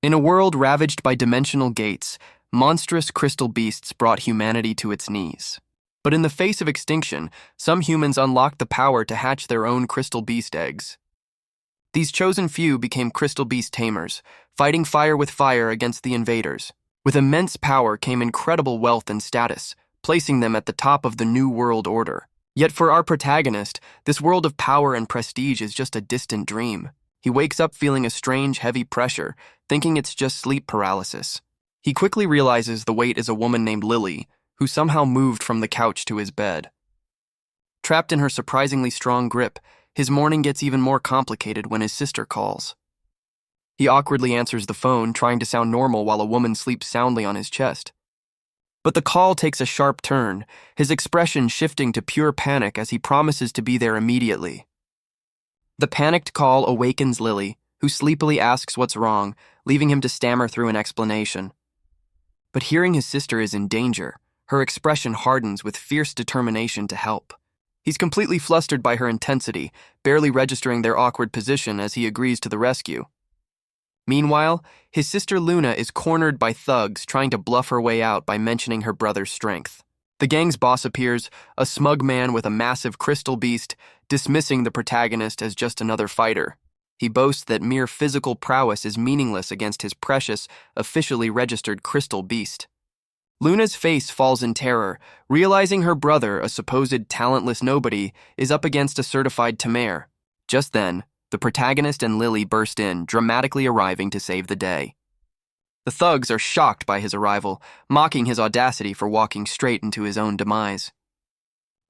In a world ravaged by dimensional gates, monstrous crystal beasts brought humanity to its knees. But in the face of extinction, some humans unlocked the power to hatch their own crystal beast eggs. These chosen few became crystal beast tamers, fighting fire with fire against the invaders. With immense power came incredible wealth and status, placing them at the top of the New World Order. Yet for our protagonist, this world of power and prestige is just a distant dream. He wakes up feeling a strange, heavy pressure, thinking it's just sleep paralysis. He quickly realizes the weight is a woman named Lily, who somehow moved from the couch to his bed. Trapped in her surprisingly strong grip, his morning gets even more complicated when his sister calls. He awkwardly answers the phone, trying to sound normal while a woman sleeps soundly on his chest. But the call takes a sharp turn, his expression shifting to pure panic as he promises to be there immediately. The panicked call awakens Lily, who sleepily asks what's wrong, leaving him to stammer through an explanation. But hearing his sister is in danger, her expression hardens with fierce determination to help. He's completely flustered by her intensity, barely registering their awkward position as he agrees to the rescue. Meanwhile, his sister Luna is cornered by thugs trying to bluff her way out by mentioning her brother's strength. The gang's boss appears, a smug man with a massive crystal beast, dismissing the protagonist as just another fighter. He boasts that mere physical prowess is meaningless against his precious, officially registered crystal beast. Luna's face falls in terror, realizing her brother, a supposed talentless nobody, is up against a certified tamer. Just then, the protagonist and Lily burst in, dramatically arriving to save the day. The thugs are shocked by his arrival, mocking his audacity for walking straight into his own demise.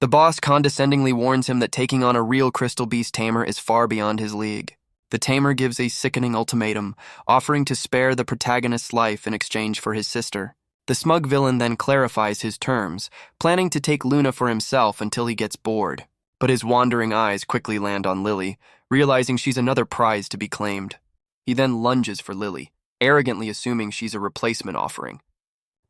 The boss condescendingly warns him that taking on a real crystal beast tamer is far beyond his league. The tamer gives a sickening ultimatum, offering to spare the protagonist's life in exchange for his sister. The smug villain then clarifies his terms, planning to take Luna for himself until he gets bored. But his wandering eyes quickly land on Lily, realizing she's another prize to be claimed. He then lunges for Lily, arrogantly assuming she's a replacement offering.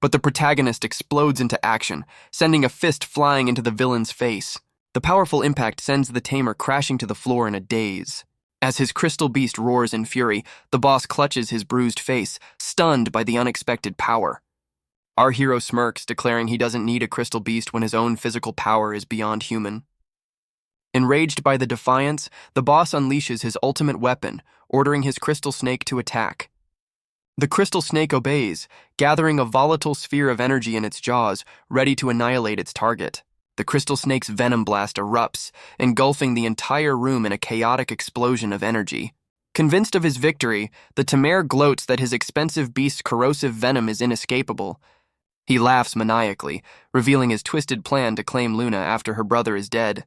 But the protagonist explodes into action, sending a fist flying into the villain's face. The powerful impact sends the tamer crashing to the floor in a daze. As his crystal beast roars in fury, the boss clutches his bruised face, stunned by the unexpected power. Our hero smirks, declaring he doesn't need a crystal beast when his own physical power is beyond human. Enraged by the defiance, the boss unleashes his ultimate weapon, ordering his crystal snake to attack. The crystal snake obeys, gathering a volatile sphere of energy in its jaws, ready to annihilate its target. The crystal snake's venom blast erupts, engulfing the entire room in a chaotic explosion of energy. Convinced of his victory, the tamer gloats that his expensive beast's corrosive venom is inescapable. He laughs maniacally, revealing his twisted plan to claim Luna after her brother is dead.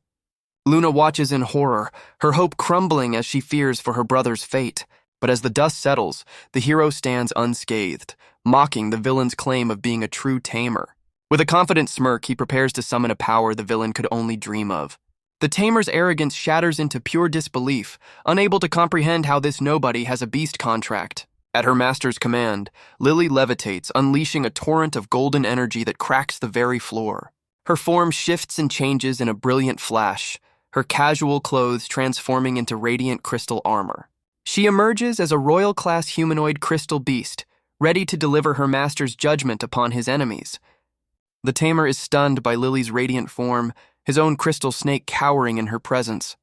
Luna watches in horror, her hope crumbling as she fears for her brother's fate. But as the dust settles, the hero stands unscathed, mocking the villain's claim of being a true tamer. With a confident smirk, he prepares to summon a power the villain could only dream of. The tamer's arrogance shatters into pure disbelief, unable to comprehend how this nobody has a beast contract. At her master's command, Lily levitates, unleashing a torrent of golden energy that cracks the very floor. Her form shifts and changes in a brilliant flash, her casual clothes transforming into radiant crystal armor. She emerges as a royal-class humanoid crystal beast, ready to deliver her master's judgment upon his enemies. The tamer is stunned by Lily's radiant form, his own crystal snake cowering in her presence.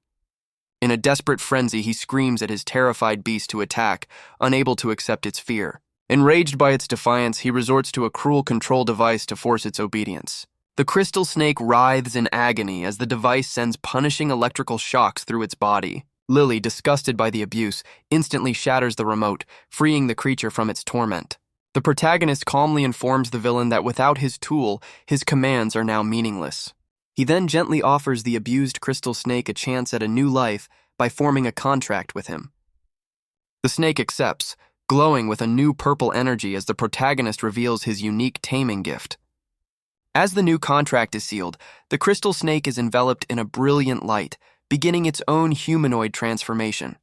In a desperate frenzy, he screams at his terrified beast to attack, unable to accept its fear. Enraged by its defiance, he resorts to a cruel control device to force its obedience. The crystal snake writhes in agony as the device sends punishing electrical shocks through its body. Lily, disgusted by the abuse, instantly shatters the remote, freeing the creature from its torment. The protagonist calmly informs the villain that without his tool, his commands are now meaningless. He then gently offers the abused crystal snake a chance at a new life by forming a contract with him. The snake accepts, glowing with a new purple energy as the protagonist reveals his unique taming gift. As the new contract is sealed, the crystal snake is enveloped in a brilliant light, beginning its own humanoid transformation.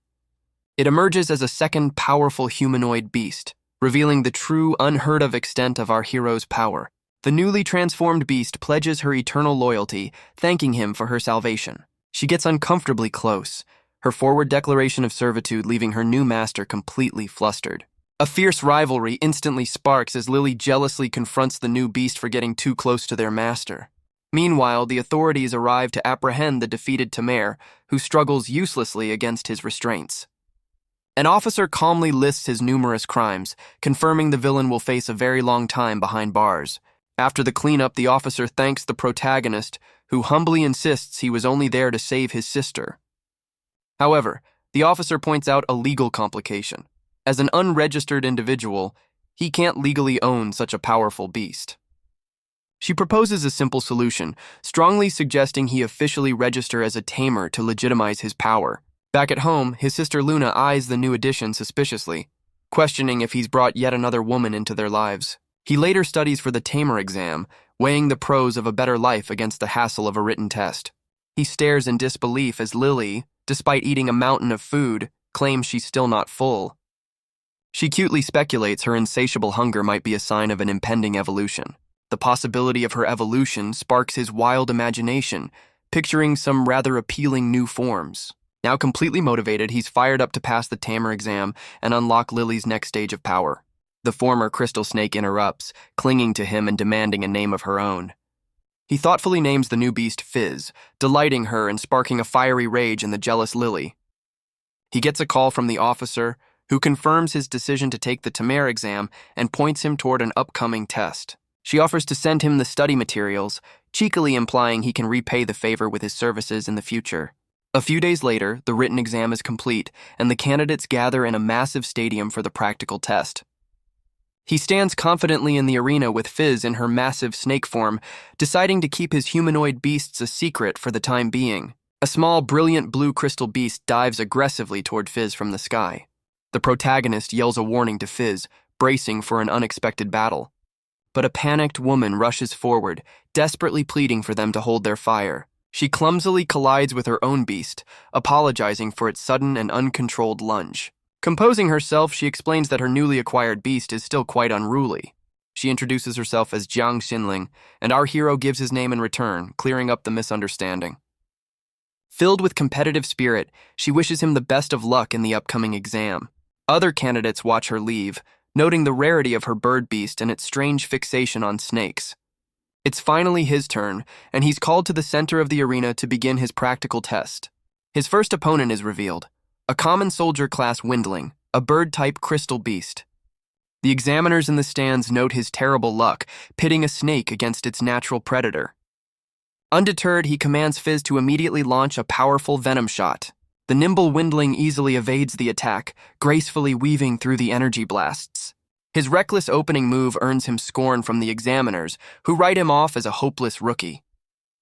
It emerges as a second powerful humanoid beast, revealing the true, unheard-of extent of our hero's power. The newly transformed beast pledges her eternal loyalty, thanking him for her salvation. She gets uncomfortably close, her forward declaration of servitude leaving her new master completely flustered. A fierce rivalry instantly sparks as Lily jealously confronts the new beast for getting too close to their master. Meanwhile, the authorities arrive to apprehend the defeated Tamer, who struggles uselessly against his restraints. An officer calmly lists his numerous crimes, confirming the villain will face a very long time behind bars. After the cleanup, the officer thanks the protagonist, who humbly insists he was only there to save his sister. However, the officer points out a legal complication. As an unregistered individual, he can't legally own such a powerful beast. She proposes a simple solution, strongly suggesting he officially register as a tamer to legitimize his power. Back at home, his sister Luna eyes the new addition suspiciously, questioning if he's brought yet another woman into their lives. He later studies for the tamer exam, weighing the pros of a better life against the hassle of a written test. He stares in disbelief as Lily, despite eating a mountain of food, claims she's still not full. She cutely speculates her insatiable hunger might be a sign of an impending evolution. The possibility of her evolution sparks his wild imagination, picturing some rather appealing new forms. Now completely motivated, he's fired up to pass the tamer exam and unlock Lily's next stage of power. The former crystal snake interrupts, clinging to him and demanding a name of her own. He thoughtfully names the new beast Fizz, delighting her and sparking a fiery rage in the jealous Lily. He gets a call from the officer, who confirms his decision to take the tamer exam and points him toward an upcoming test. She offers to send him the study materials, cheekily implying he can repay the favor with his services in the future. A few days later, the written exam is complete, and the candidates gather in a massive stadium for the practical test. He stands confidently in the arena with Fizz in her massive snake form, deciding to keep his humanoid beasts a secret for the time being. A small, brilliant blue crystal beast dives aggressively toward Fizz from the sky. The protagonist yells a warning to Fizz, bracing for an unexpected battle. But a panicked woman rushes forward, desperately pleading for them to hold their fire. She clumsily collides with her own beast, apologizing for its sudden and uncontrolled lunge. Composing herself, she explains that her newly acquired beast is still quite unruly. She introduces herself as Jiang Xinling, and our hero gives his name in return, clearing up the misunderstanding. Filled with competitive spirit, she wishes him the best of luck in the upcoming exam. Other candidates watch her leave, noting the rarity of her bird beast and its strange fixation on snakes. It's finally his turn, and he's called to the center of the arena to begin his practical test. His first opponent is revealed, a common soldier-class windling, a bird-type crystal beast. The examiners in the stands note his terrible luck, pitting a snake against its natural predator. Undeterred, he commands Fizz to immediately launch a powerful venom shot. The nimble windling easily evades the attack, gracefully weaving through the energy blasts. His reckless opening move earns him scorn from the examiners, who write him off as a hopeless rookie.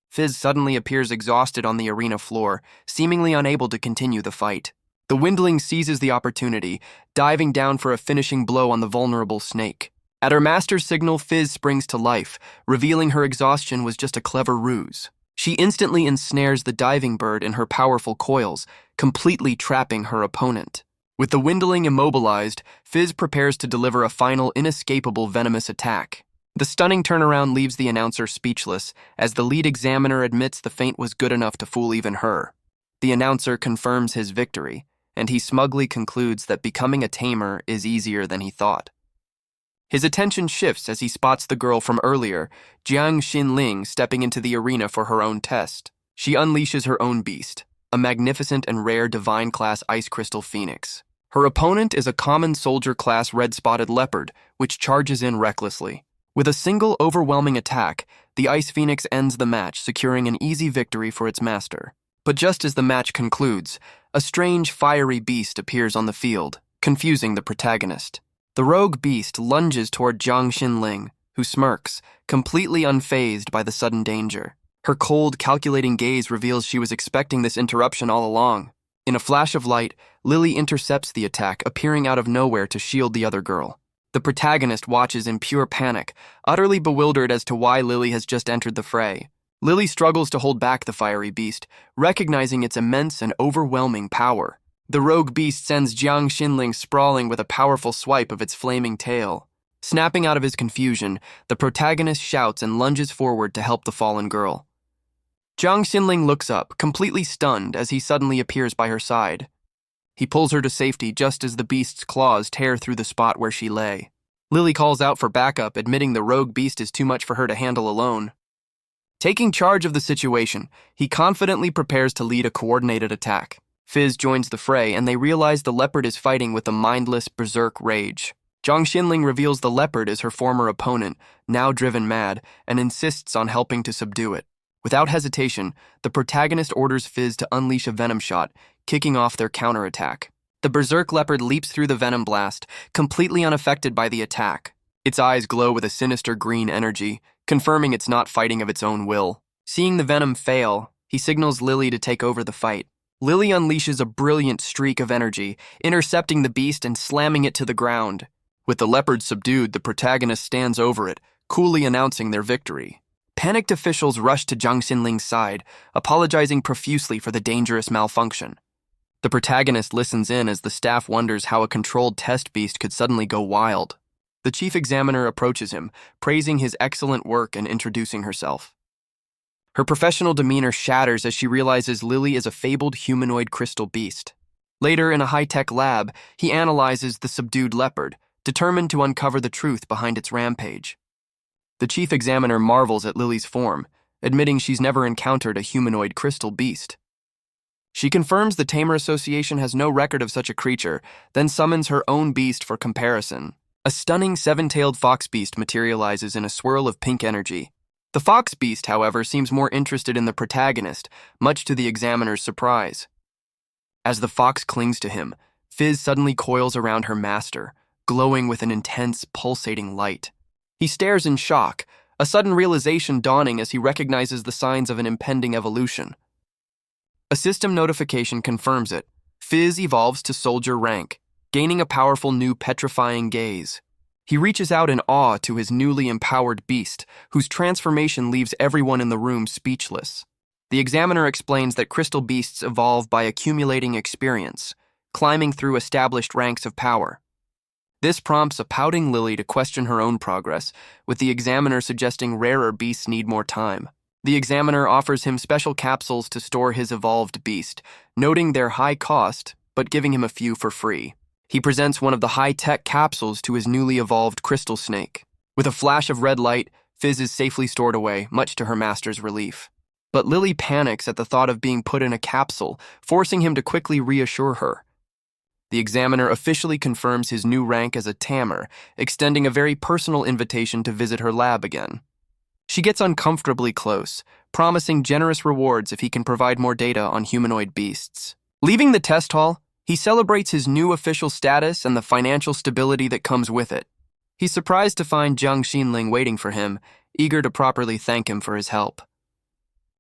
Fizz suddenly appears exhausted on the arena floor, seemingly unable to continue the fight. The windling seizes the opportunity, diving down for a finishing blow on the vulnerable snake. At her master's signal, Fizz springs to life, revealing her exhaustion was just a clever ruse. She instantly ensnares the diving bird in her powerful coils, completely trapping her opponent. With the windling immobilized, Fizz prepares to deliver a final inescapable venomous attack. The stunning turnaround leaves the announcer speechless, as the lead examiner admits the feint was good enough to fool even her. The announcer confirms his victory, and he smugly concludes that becoming a tamer is easier than he thought. His attention shifts as he spots the girl from earlier, Jiang Xinling, stepping into the arena for her own test. She unleashes her own beast, a magnificent and rare divine-class ice crystal phoenix. Her opponent is a common soldier-class red-spotted leopard, which charges in recklessly. With a single overwhelming attack, the ice phoenix ends the match, securing an easy victory for its master. But just as the match concludes, a strange, fiery beast appears on the field, confusing the protagonist. The rogue beast lunges toward Jiang Xinling, who smirks, completely unfazed by the sudden danger. Her cold, calculating gaze reveals she was expecting this interruption all along. In a flash of light, Lily intercepts the attack, appearing out of nowhere to shield the other girl. The protagonist watches in pure panic, utterly bewildered as to why Lily has just entered the fray. Lily struggles to hold back the fiery beast, recognizing its immense and overwhelming power. The rogue beast sends Jiang Xinling sprawling with a powerful swipe of its flaming tail. Snapping out of his confusion, the protagonist shouts and lunges forward to help the fallen girl. Jiang Xinling looks up, completely stunned as he suddenly appears by her side. He pulls her to safety just as the beast's claws tear through the spot where she lay. Lily calls out for backup, admitting the rogue beast is too much for her to handle alone. Taking charge of the situation, he confidently prepares to lead a coordinated attack. Fizz joins the fray, and they realize the leopard is fighting with a mindless berserk rage. Zhang Xinling reveals the leopard is her former opponent, now driven mad, and insists on helping to subdue it. Without hesitation, the protagonist orders Fizz to unleash a venom shot, kicking off their counterattack. The berserk leopard leaps through the venom blast, completely unaffected by the attack. Its eyes glow with a sinister green energy, confirming it's not fighting of its own will. Seeing the venom fail, he signals Lily to take over the fight. Lily unleashes a brilliant streak of energy, intercepting the beast and slamming it to the ground. With the leopard subdued, the protagonist stands over it, coolly announcing their victory. Panicked officials rush to Zhang Xinling's side, apologizing profusely for the dangerous malfunction. The protagonist listens in as the staff wonders how a controlled test beast could suddenly go wild. The chief examiner approaches him, praising his excellent work and introducing herself. Her professional demeanor shatters as she realizes Lily is a fabled humanoid crystal beast. Later, in a high-tech lab, he analyzes the subdued leopard, determined to uncover the truth behind its rampage. The chief examiner marvels at Lily's form, admitting she's never encountered a humanoid crystal beast. She confirms the Tamer Association has no record of such a creature, then summons her own beast for comparison. A stunning seven-tailed fox beast materializes in a swirl of pink energy. The fox beast, however, seems more interested in the protagonist, much to the examiner's surprise. As the fox clings to him, Fizz suddenly coils around her master, glowing with an intense, pulsating light. He stares in shock, a sudden realization dawning as he recognizes the signs of an impending evolution. A system notification confirms it. Fizz evolves to soldier rank, gaining a powerful new petrifying gaze. He reaches out in awe to his newly empowered beast, whose transformation leaves everyone in the room speechless. The examiner explains that crystal beasts evolve by accumulating experience, climbing through established ranks of power. This prompts a pouting Lily to question her own progress, with the examiner suggesting rarer beasts need more time. The examiner offers him special capsules to store his evolved beast, noting their high cost, but giving him a few for free. He presents one of the high-tech capsules to his newly evolved crystal snake. With a flash of red light, Fizz is safely stored away, much to her master's relief. But Lily panics at the thought of being put in a capsule, forcing him to quickly reassure her. The examiner officially confirms his new rank as a tamer, extending a very personal invitation to visit her lab again. She gets uncomfortably close, promising generous rewards if he can provide more data on humanoid beasts. Leaving the test hall, he celebrates his new official status and the financial stability that comes with it. He's surprised to find Zhang Xinling waiting for him, eager to properly thank him for his help.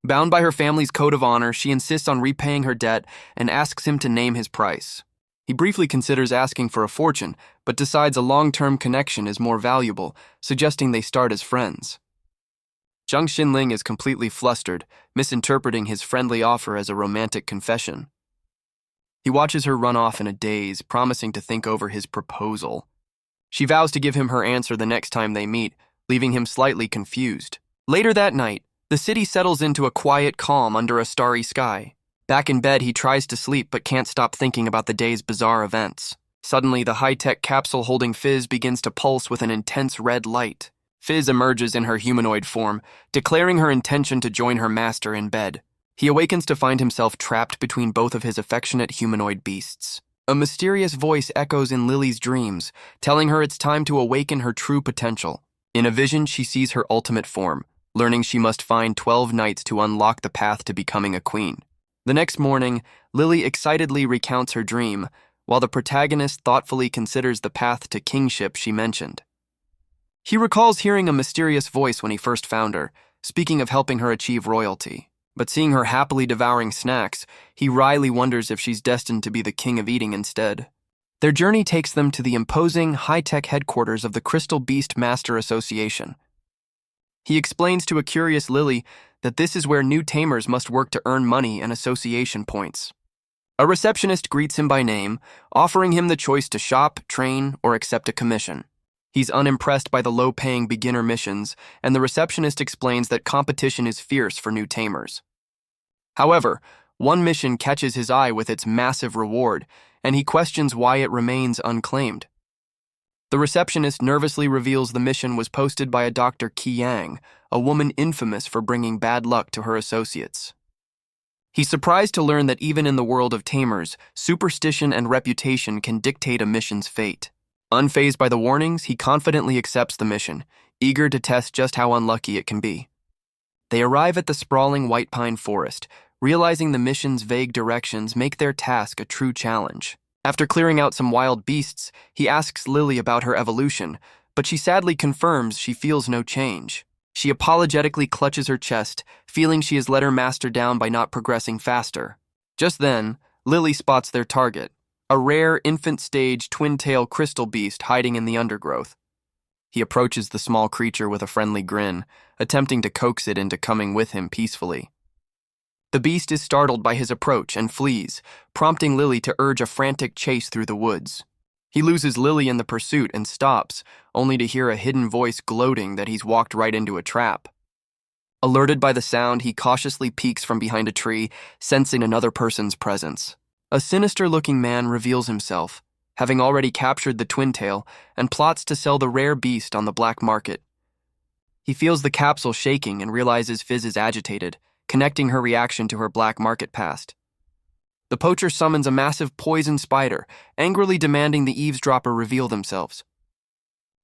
Bound by her family's code of honor, she insists on repaying her debt and asks him to name his price. He briefly considers asking for a fortune, but decides a long-term connection is more valuable, suggesting they start as friends. Zhang Xinling is completely flustered, misinterpreting his friendly offer as a romantic confession. He watches her run off in a daze, promising to think over his proposal. She vows to give him her answer the next time they meet, leaving him slightly confused. Later that night, the city settles into a quiet calm under a starry sky. Back in bed, he tries to sleep but can't stop thinking about the day's bizarre events. Suddenly, the high-tech capsule holding Fizz begins to pulse with an intense red light. Fizz emerges in her humanoid form, declaring her intention to join her master in bed. He awakens to find himself trapped between both of his affectionate humanoid beasts. A mysterious voice echoes in Lily's dreams, telling her it's time to awaken her true potential. In a vision, she sees her ultimate form, learning she must find 12 nights to unlock the path to becoming a queen. The next morning, Lily excitedly recounts her dream, while the protagonist thoughtfully considers the path to kingship she mentioned. He recalls hearing a mysterious voice when he first found her, speaking of helping her achieve royalty. But seeing her happily devouring snacks, he wryly wonders if she's destined to be the king of eating instead. Their journey takes them to the imposing, high-tech headquarters of the Crystal Beast Master Association. He explains to a curious Lily that this is where new tamers must work to earn money and association points. A receptionist greets him by name, offering him the choice to shop, train, or accept a commission. He's unimpressed by the low-paying beginner missions, and the receptionist explains that competition is fierce for new tamers. However, one mission catches his eye with its massive reward, and he questions why it remains unclaimed. The receptionist nervously reveals the mission was posted by a Dr. Yang, a woman infamous for bringing bad luck to her associates. He's surprised to learn that even in the world of tamers, superstition and reputation can dictate a mission's fate. Unfazed by the warnings, he confidently accepts the mission, eager to test just how unlucky it can be. They arrive at the sprawling white pine forest, realizing the mission's vague directions make their task a true challenge. After clearing out some wild beasts, he asks Lily about her evolution, but she sadly confirms she feels no change. She apologetically clutches her chest, feeling she has let her master down by not progressing faster. Just then, Lily spots their target, a rare infant-stage twin-tail crystal beast hiding in the undergrowth. He approaches the small creature with a friendly grin, attempting to coax it into coming with him peacefully. The beast is startled by his approach and flees, prompting Lily to urge a frantic chase through the woods. He loses Lily in the pursuit and stops, only to hear a hidden voice gloating that he's walked right into a trap. Alerted by the sound, he cautiously peeks from behind a tree, sensing another person's presence. A sinister-looking man reveals himself, having already captured the twin-tail, and plots to sell the rare beast on the black market. He feels the capsule shaking and realizes Fizz is agitated, connecting her reaction to her black market past. The poacher summons a massive poison spider, angrily demanding the eavesdropper reveal themselves.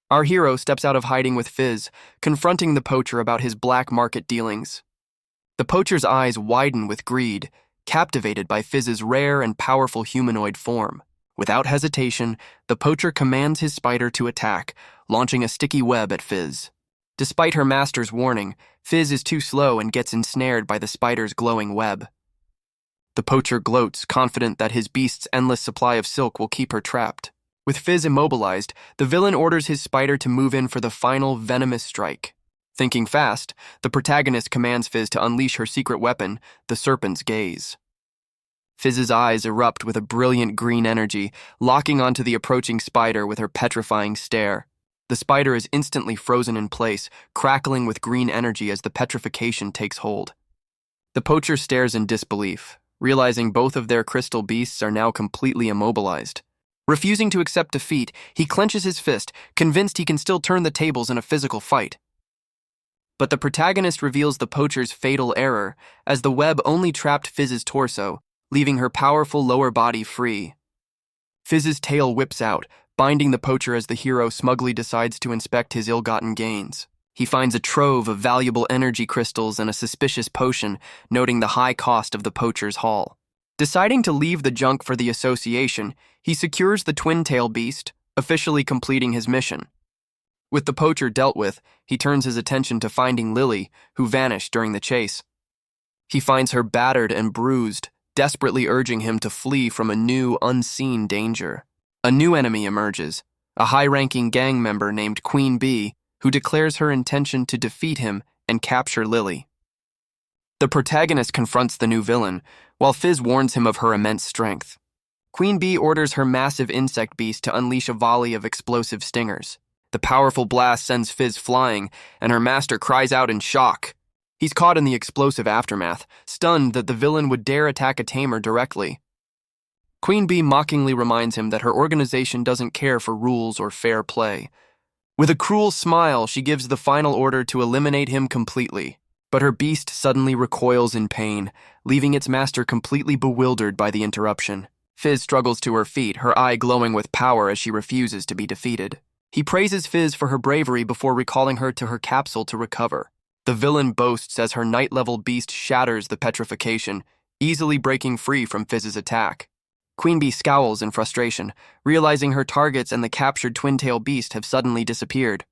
Our hero steps out of hiding with Fizz, confronting the poacher about his black market dealings. The poacher's eyes widen with greed, captivated by Fizz's rare and powerful humanoid form. Without hesitation, the poacher commands his spider to attack, launching a sticky web at Fizz. Despite her master's warning, Fizz is too slow and gets ensnared by the spider's glowing web. The poacher gloats, confident that his beast's endless supply of silk will keep her trapped. With Fizz immobilized, the villain orders his spider to move in for the final venomous strike. Thinking fast, the protagonist commands Fizz to unleash her secret weapon, the serpent's gaze. Fizz's eyes erupt with a brilliant green energy, locking onto the approaching spider with her petrifying stare. The spider is instantly frozen in place, crackling with green energy as the petrification takes hold. The poacher stares in disbelief, realizing both of their crystal beasts are now completely immobilized. Refusing to accept defeat, he clenches his fist, convinced he can still turn the tables in a physical fight. But the protagonist reveals the poacher's fatal error, as the web only trapped Fizz's torso, leaving her powerful lower body free. Fizz's tail whips out, binding the poacher as the hero smugly decides to inspect his ill-gotten gains. He finds a trove of valuable energy crystals and a suspicious potion, noting the high cost of the poacher's haul. Deciding to leave the junk for the association, he secures the twin-tail beast, officially completing his mission. With the poacher dealt with, he turns his attention to finding Lily, who vanished during the chase. He finds her battered and bruised, desperately urging him to flee from a new, unseen danger. A new enemy emerges, a high-ranking gang member named Queen Bee, who declares her intention to defeat him and capture Lily. The protagonist confronts the new villain, while Fizz warns him of her immense strength. Queen Bee orders her massive insect beast to unleash a volley of explosive stingers. The powerful blast sends Fizz flying, and her master cries out in shock. He's caught in the explosive aftermath, stunned that the villain would dare attack a tamer directly. Queen Bee mockingly reminds him that her organization doesn't care for rules or fair play. With a cruel smile, she gives the final order to eliminate him completely. But her beast suddenly recoils in pain, leaving its master completely bewildered by the interruption. Fizz struggles to her feet, her eye glowing with power as she refuses to be defeated. He praises Fizz for her bravery before recalling her to her capsule to recover. The villain boasts as her night-level beast shatters the petrification, easily breaking free from Fizz's attack. Queen Bee scowls in frustration, realizing her targets and the captured twin-tail beast have suddenly disappeared.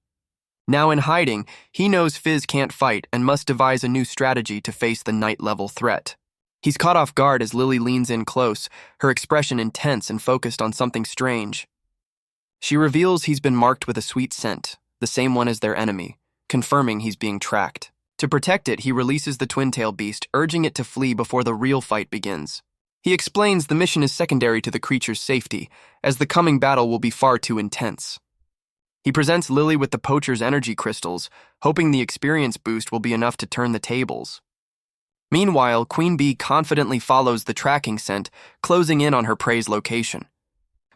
Now in hiding, he knows Fizz can't fight and must devise a new strategy to face the night-level threat. He's caught off guard as Lily leans in close, her expression intense and focused on something strange. She reveals he's been marked with a sweet scent, the same one as their enemy, confirming he's being tracked. To protect it, he releases the twin-tail beast, urging it to flee before the real fight begins. He explains the mission is secondary to the creature's safety, as the coming battle will be far too intense. He presents Lily with the poacher's energy crystals, hoping the experience boost will be enough to turn the tables. Meanwhile, Queen Bee confidently follows the tracking scent, closing in on her prey's location.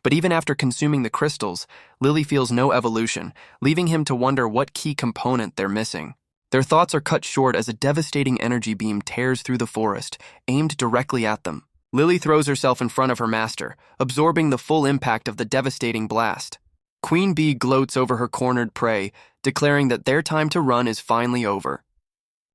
But even after consuming the crystals, Lily feels no evolution, leaving him to wonder what key component they're missing. Their thoughts are cut short as a devastating energy beam tears through the forest, aimed directly at them. Lily throws herself in front of her master, absorbing the full impact of the devastating blast. Queen Bee gloats over her cornered prey, declaring that their time to run is finally over.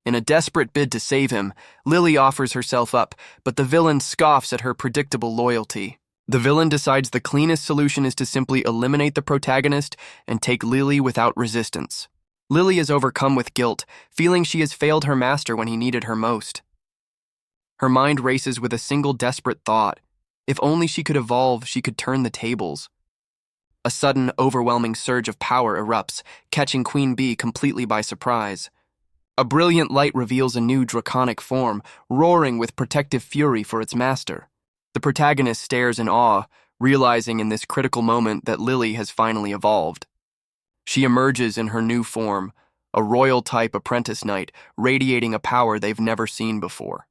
In a desperate bid to save him, Lily offers herself up, but the villain scoffs at her predictable loyalty. The villain decides the cleanest solution is to simply eliminate the protagonist and take Lily without resistance. Lily is overcome with guilt, feeling she has failed her master when he needed her most. Her mind races with a single desperate thought. If only she could evolve, she could turn the tables. A sudden, overwhelming surge of power erupts, catching Queen Bee completely by surprise. A brilliant light reveals a new draconic form, roaring with protective fury for its master. The protagonist stares in awe, realizing in this critical moment that Lily has finally evolved. She emerges in her new form, a royal-type apprentice knight, radiating a power they've never seen before.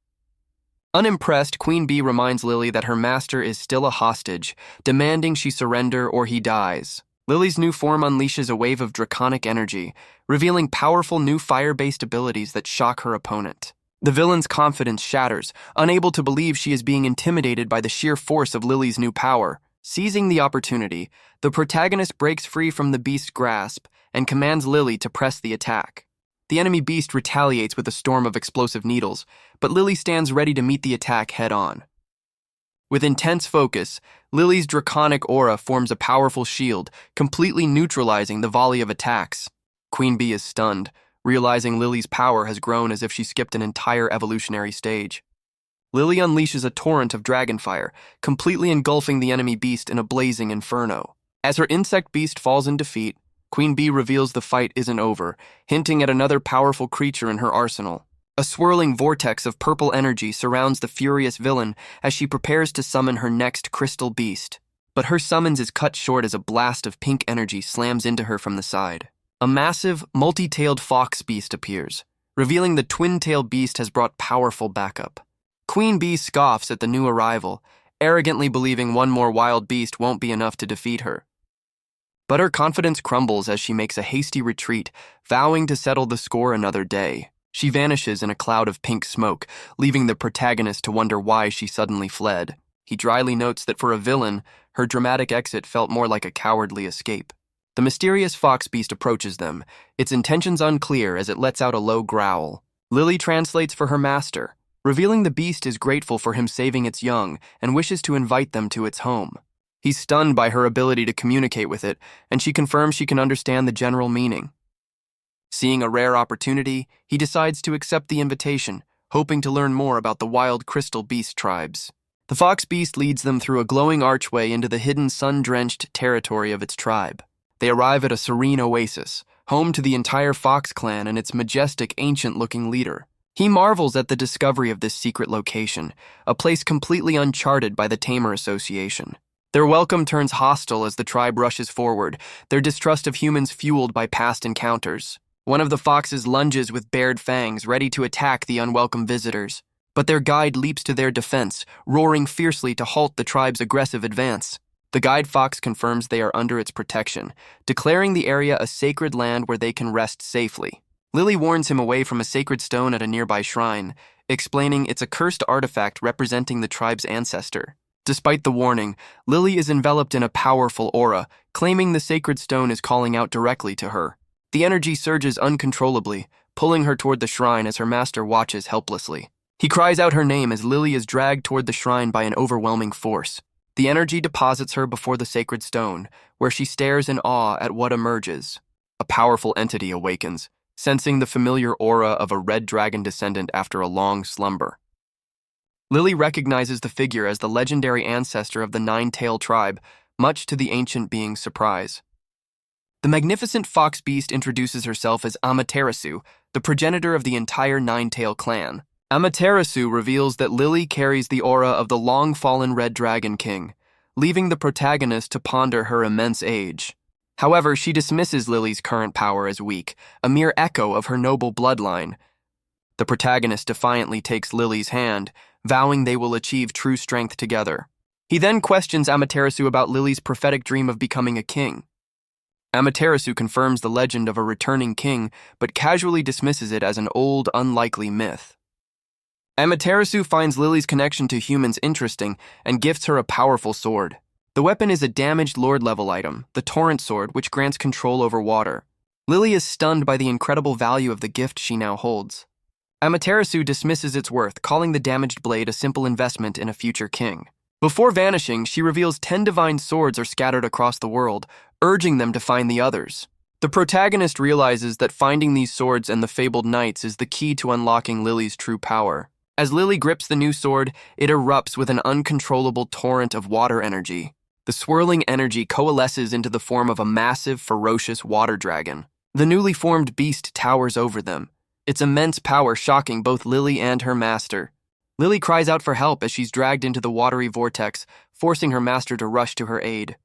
Unimpressed, Queen Bee reminds Lily that her master is still a hostage, demanding she surrender or he dies. Lily's new form unleashes a wave of draconic energy, revealing powerful new fire-based abilities that shock her opponent. The villain's confidence shatters, unable to believe she is being intimidated by the sheer force of Lily's new power. Seizing the opportunity, the protagonist breaks free from the beast's grasp and commands Lily to press the attack. The enemy beast retaliates with a storm of explosive needles, but Lily stands ready to meet the attack head-on. With intense focus, Lily's draconic aura forms a powerful shield, completely neutralizing the volley of attacks. Queen Bee is stunned, realizing Lily's power has grown as if she skipped an entire evolutionary stage. Lily unleashes a torrent of dragonfire, completely engulfing the enemy beast in a blazing inferno. As her insect beast falls in defeat, Queen Bee reveals the fight isn't over, hinting at another powerful creature in her arsenal. A swirling vortex of purple energy surrounds the furious villain as she prepares to summon her next crystal beast. But her summons is cut short as a blast of pink energy slams into her from the side. A massive, multi-tailed fox beast appears, revealing the twin-tailed beast has brought powerful backup. Queen Bee scoffs at the new arrival, arrogantly believing one more wild beast won't be enough to defeat her. But her confidence crumbles as she makes a hasty retreat, vowing to settle the score another day. She vanishes in a cloud of pink smoke, leaving the protagonist to wonder why she suddenly fled. He dryly notes that for a villain, her dramatic exit felt more like a cowardly escape. The mysterious fox beast approaches them, its intentions unclear as it lets out a low growl. Lily translates for her master, revealing the beast is grateful for him saving its young and wishes to invite them to its home. He's stunned by her ability to communicate with it, and she confirms she can understand the general meaning. Seeing a rare opportunity, he decides to accept the invitation, hoping to learn more about the wild crystal beast tribes. The fox beast leads them through a glowing archway into the hidden sun-drenched territory of its tribe. They arrive at a serene oasis, home to the entire fox clan and its majestic, ancient-looking leader. He marvels at the discovery of this secret location, a place completely uncharted by the Tamer Association. Their welcome turns hostile as the tribe rushes forward, their distrust of humans fueled by past encounters. One of the foxes lunges with bared fangs, ready to attack the unwelcome visitors. But their guide leaps to their defense, roaring fiercely to halt the tribe's aggressive advance. The guide fox confirms they are under its protection, declaring the area a sacred land where they can rest safely. Lily warns him away from a sacred stone at a nearby shrine, explaining it's a cursed artifact representing the tribe's ancestor. Despite the warning, Lily is enveloped in a powerful aura, claiming the sacred stone is calling out directly to her. The energy surges uncontrollably, pulling her toward the shrine as her master watches helplessly. He cries out her name as Lily is dragged toward the shrine by an overwhelming force. The energy deposits her before the sacred stone, where she stares in awe at what emerges. A powerful entity awakens, sensing the familiar aura of a red dragon descendant after a long slumber. Lily recognizes the figure as the legendary ancestor of the Nine-Tailed tribe, much to the ancient being's surprise. The magnificent fox beast introduces herself as Amaterasu, the progenitor of the entire Nine-Tailed clan. Amaterasu reveals that Lily carries the aura of the long-fallen Red Dragon King, leaving the protagonist to ponder her immense age. However, she dismisses Lily's current power as weak, a mere echo of her noble bloodline. The protagonist defiantly takes Lily's hand, vowing they will achieve true strength together. He then questions Amaterasu about Lily's prophetic dream of becoming a king. Amaterasu confirms the legend of a returning king, but casually dismisses it as an old, unlikely myth. Amaterasu finds Lily's connection to humans interesting and gifts her a powerful sword. The weapon is a damaged Lord-level item, the Torrent Sword, which grants control over water. Lily is stunned by the incredible value of the gift she now holds. Amaterasu dismisses its worth, calling the damaged blade a simple investment in a future king. Before vanishing, she reveals 10 divine swords are scattered across the world, urging them to find the others. The protagonist realizes that finding these swords and the fabled knights is the key to unlocking Lily's true power. As Lily grips the new sword, it erupts with an uncontrollable torrent of water energy. The swirling energy coalesces into the form of a massive, ferocious water dragon. The newly formed beast towers over them, its immense power shocking both Lily and her master. Lily cries out for help as she's dragged into the watery vortex, forcing her master to rush to her aid.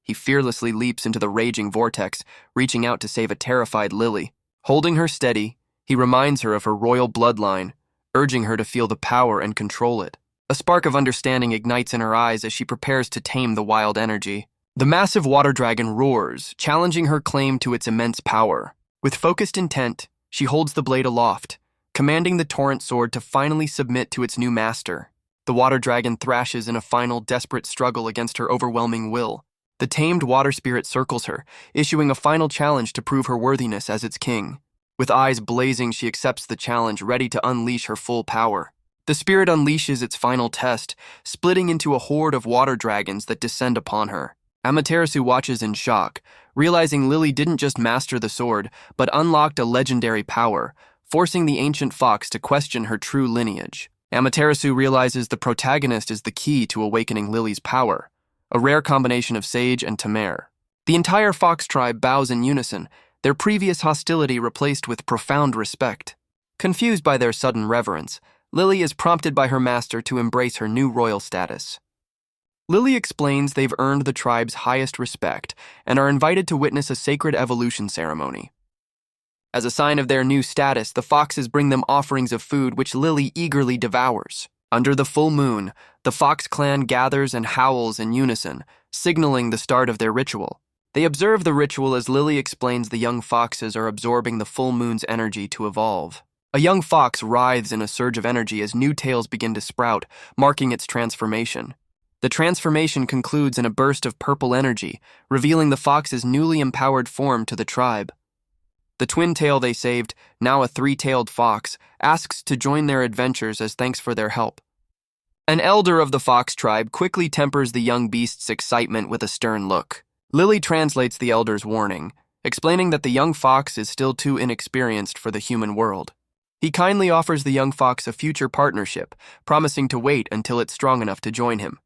He fearlessly leaps into the raging vortex, reaching out to save a terrified Lily. Holding her steady, he reminds her of her royal bloodline, urging her to feel the power and control it. A spark of understanding ignites in her eyes as she prepares to tame the wild energy. The massive water dragon roars, challenging her claim to its immense power. With focused intent, she holds the blade aloft, commanding the Torrent Sword to finally submit to its new master. The water dragon thrashes in a final, desperate struggle against her overwhelming will. The tamed water spirit circles her, issuing a final challenge to prove her worthiness as its king. With eyes blazing, she accepts the challenge, ready to unleash her full power. The spirit unleashes its final test, splitting into a horde of water dragons that descend upon her. Amaterasu watches in shock, realizing Lily didn't just master the sword, but unlocked a legendary power, forcing the ancient fox to question her true lineage. Amaterasu realizes the protagonist is the key to awakening Lily's power, a rare combination of sage and tamer. The entire fox tribe bows in unison, their previous hostility replaced with profound respect. Confused by their sudden reverence, Lily is prompted by her master to embrace her new royal status. Lily explains they've earned the tribe's highest respect and are invited to witness a sacred evolution ceremony. As a sign of their new status, the foxes bring them offerings of food which Lily eagerly devours. Under the full moon, the fox clan gathers and howls in unison, signaling the start of their ritual. They observe the ritual as Lily explains the young foxes are absorbing the full moon's energy to evolve. A young fox writhes in a surge of energy as new tails begin to sprout, marking its transformation. The transformation concludes in a burst of purple energy, revealing the fox's newly empowered form to the tribe. The twin tail they saved, now a three-tailed fox, asks to join their adventures as thanks for their help. An elder of the fox tribe quickly tempers the young beast's excitement with a stern look. Lily translates the elder's warning, explaining that the young fox is still too inexperienced for the human world. He kindly offers the young fox a future partnership, promising to wait until it's strong enough to join him.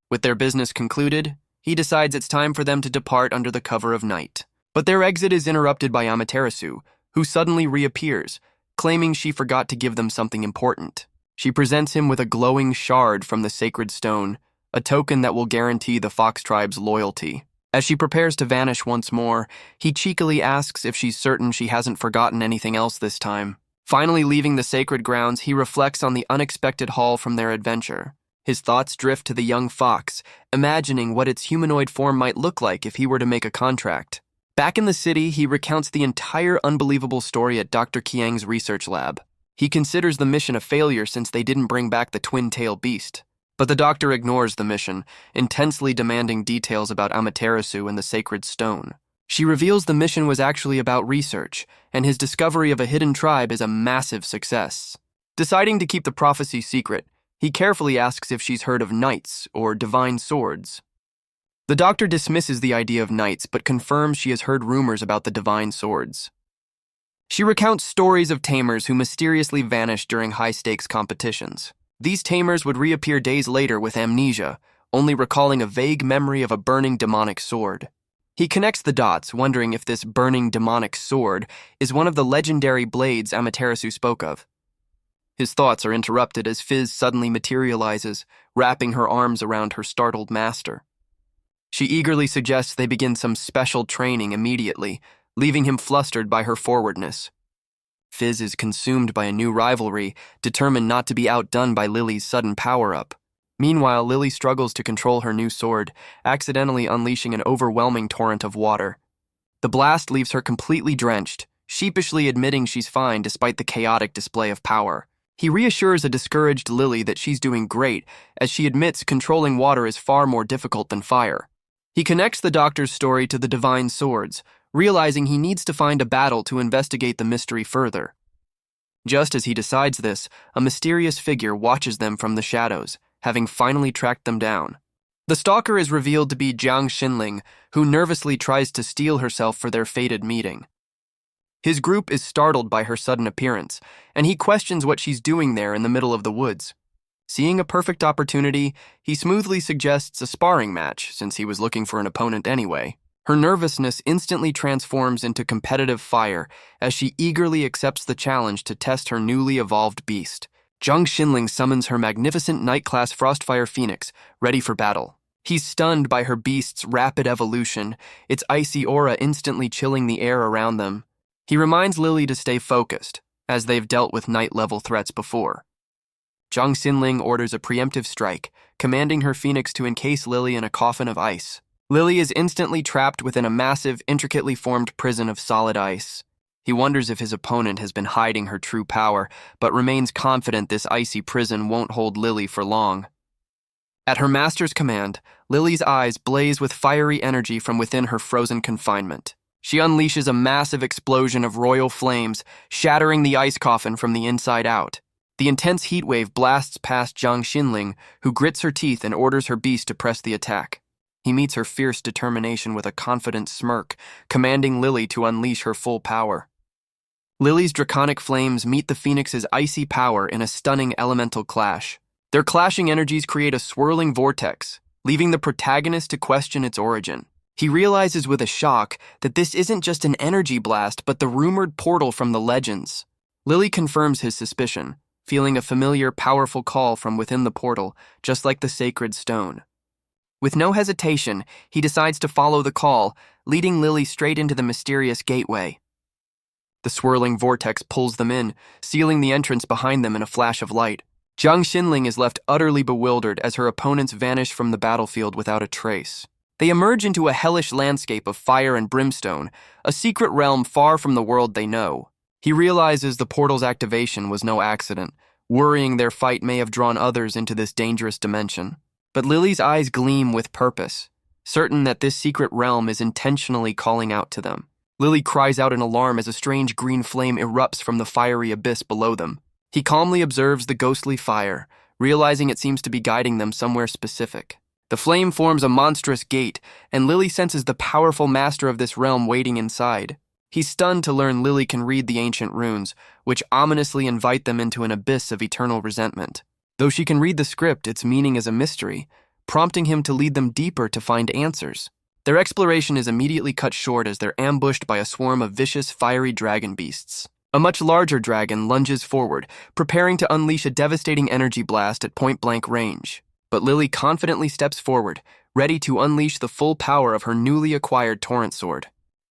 With their business concluded, he decides it's time for them to depart under the cover of night. But their exit is interrupted by Amaterasu, who suddenly reappears, claiming she forgot to give them something important. She presents him with a glowing shard from the sacred stone, a token that will guarantee the fox tribe's loyalty. As she prepares to vanish once more, he cheekily asks if she's certain she hasn't forgotten anything else this time. Finally leaving the sacred grounds, he reflects on the unexpected haul from their adventure. His thoughts drift to the young fox, imagining what its humanoid form might look like if he were to make a contract. Back in the city, he recounts the entire unbelievable story at Dr. Kiang's research lab. He considers the mission a failure since they didn't bring back the twin-tail beast. But the doctor ignores the mission, intensely demanding details about Amaterasu and the sacred stone. She reveals the mission was actually about research, and his discovery of a hidden tribe is a massive success. Deciding to keep the prophecy secret, he carefully asks if she's heard of knights or divine swords. The doctor dismisses the idea of knights, but confirms she has heard rumors about the divine swords. She recounts stories of tamers who mysteriously vanished during high-stakes competitions. These tamers would reappear days later with amnesia, only recalling a vague memory of a burning demonic sword. He connects the dots, wondering if this burning demonic sword is one of the legendary blades Amaterasu spoke of. His thoughts are interrupted as Fizz suddenly materializes, wrapping her arms around her startled master. She eagerly suggests they begin some special training immediately, leaving him flustered by her forwardness. Fizz is consumed by a new rivalry, determined not to be outdone by Lily's sudden power-up. Meanwhile, Lily struggles to control her new sword, accidentally unleashing an overwhelming torrent of water. The blast leaves her completely drenched, sheepishly admitting she's fine despite the chaotic display of power. He reassures a discouraged Lily that she's doing great, as she admits controlling water is far more difficult than fire. He connects the doctor's story to the divine swords, realizing he needs to find a battle to investigate the mystery further. Just as he decides this, a mysterious figure watches them from the shadows, having finally tracked them down. The stalker is revealed to be Jiang Xinling, who nervously tries to steel herself for their fated meeting. His group is startled by her sudden appearance, and he questions what she's doing there in the middle of the woods. Seeing a perfect opportunity, he smoothly suggests a sparring match, since he was looking for an opponent anyway. Her nervousness instantly transforms into competitive fire as she eagerly accepts the challenge to test her newly evolved beast. Jiang Xinling summons her magnificent Night-class Frostfire Phoenix, ready for battle. He's stunned by her beast's rapid evolution, its icy aura instantly chilling the air around them. He reminds Lily to stay focused, as they've dealt with night-level threats before. Jiang Xinling orders a preemptive strike, commanding her phoenix to encase Lily in a coffin of ice. Lily is instantly trapped within a massive, intricately formed prison of solid ice. He wonders if his opponent has been hiding her true power, but remains confident this icy prison won't hold Lily for long. At her master's command, Lily's eyes blaze with fiery energy from within her frozen confinement. She unleashes a massive explosion of royal flames, shattering the ice coffin from the inside out. The intense heat wave blasts past Jiang Xinling, who grits her teeth and orders her beast to press the attack. He meets her fierce determination with a confident smirk, commanding Lily to unleash her full power. Lily's draconic flames meet the Phoenix's icy power in a stunning elemental clash. Their clashing energies create a swirling vortex, leaving the protagonist to question its origin. He realizes with a shock that this isn't just an energy blast, but the rumored portal from the legends. Lily confirms his suspicion, feeling a familiar, powerful call from within the portal, just like the sacred stone. With no hesitation, he decides to follow the call, leading Lily straight into the mysterious gateway. The swirling vortex pulls them in, sealing the entrance behind them in a flash of light. Jiang Xinling is left utterly bewildered as her opponents vanish from the battlefield without a trace. They emerge into a hellish landscape of fire and brimstone, a secret realm far from the world they know. He realizes the portal's activation was no accident, worrying their fight may have drawn others into this dangerous dimension. But Lily's eyes gleam with purpose, certain that this secret realm is intentionally calling out to them. Lily cries out in alarm as a strange green flame erupts from the fiery abyss below them. He calmly observes the ghostly fire, realizing it seems to be guiding them somewhere specific. The flame forms a monstrous gate, and Lily senses the powerful master of this realm waiting inside. He's stunned to learn Lily can read the ancient runes, which ominously invite them into an abyss of eternal resentment. Though she can read the script, its meaning is a mystery, prompting him to lead them deeper to find answers. Their exploration is immediately cut short as they're ambushed by a swarm of vicious, fiery dragon beasts. A much larger dragon lunges forward, preparing to unleash a devastating energy blast at point-blank range. But Lily confidently steps forward, ready to unleash the full power of her newly acquired torrent sword.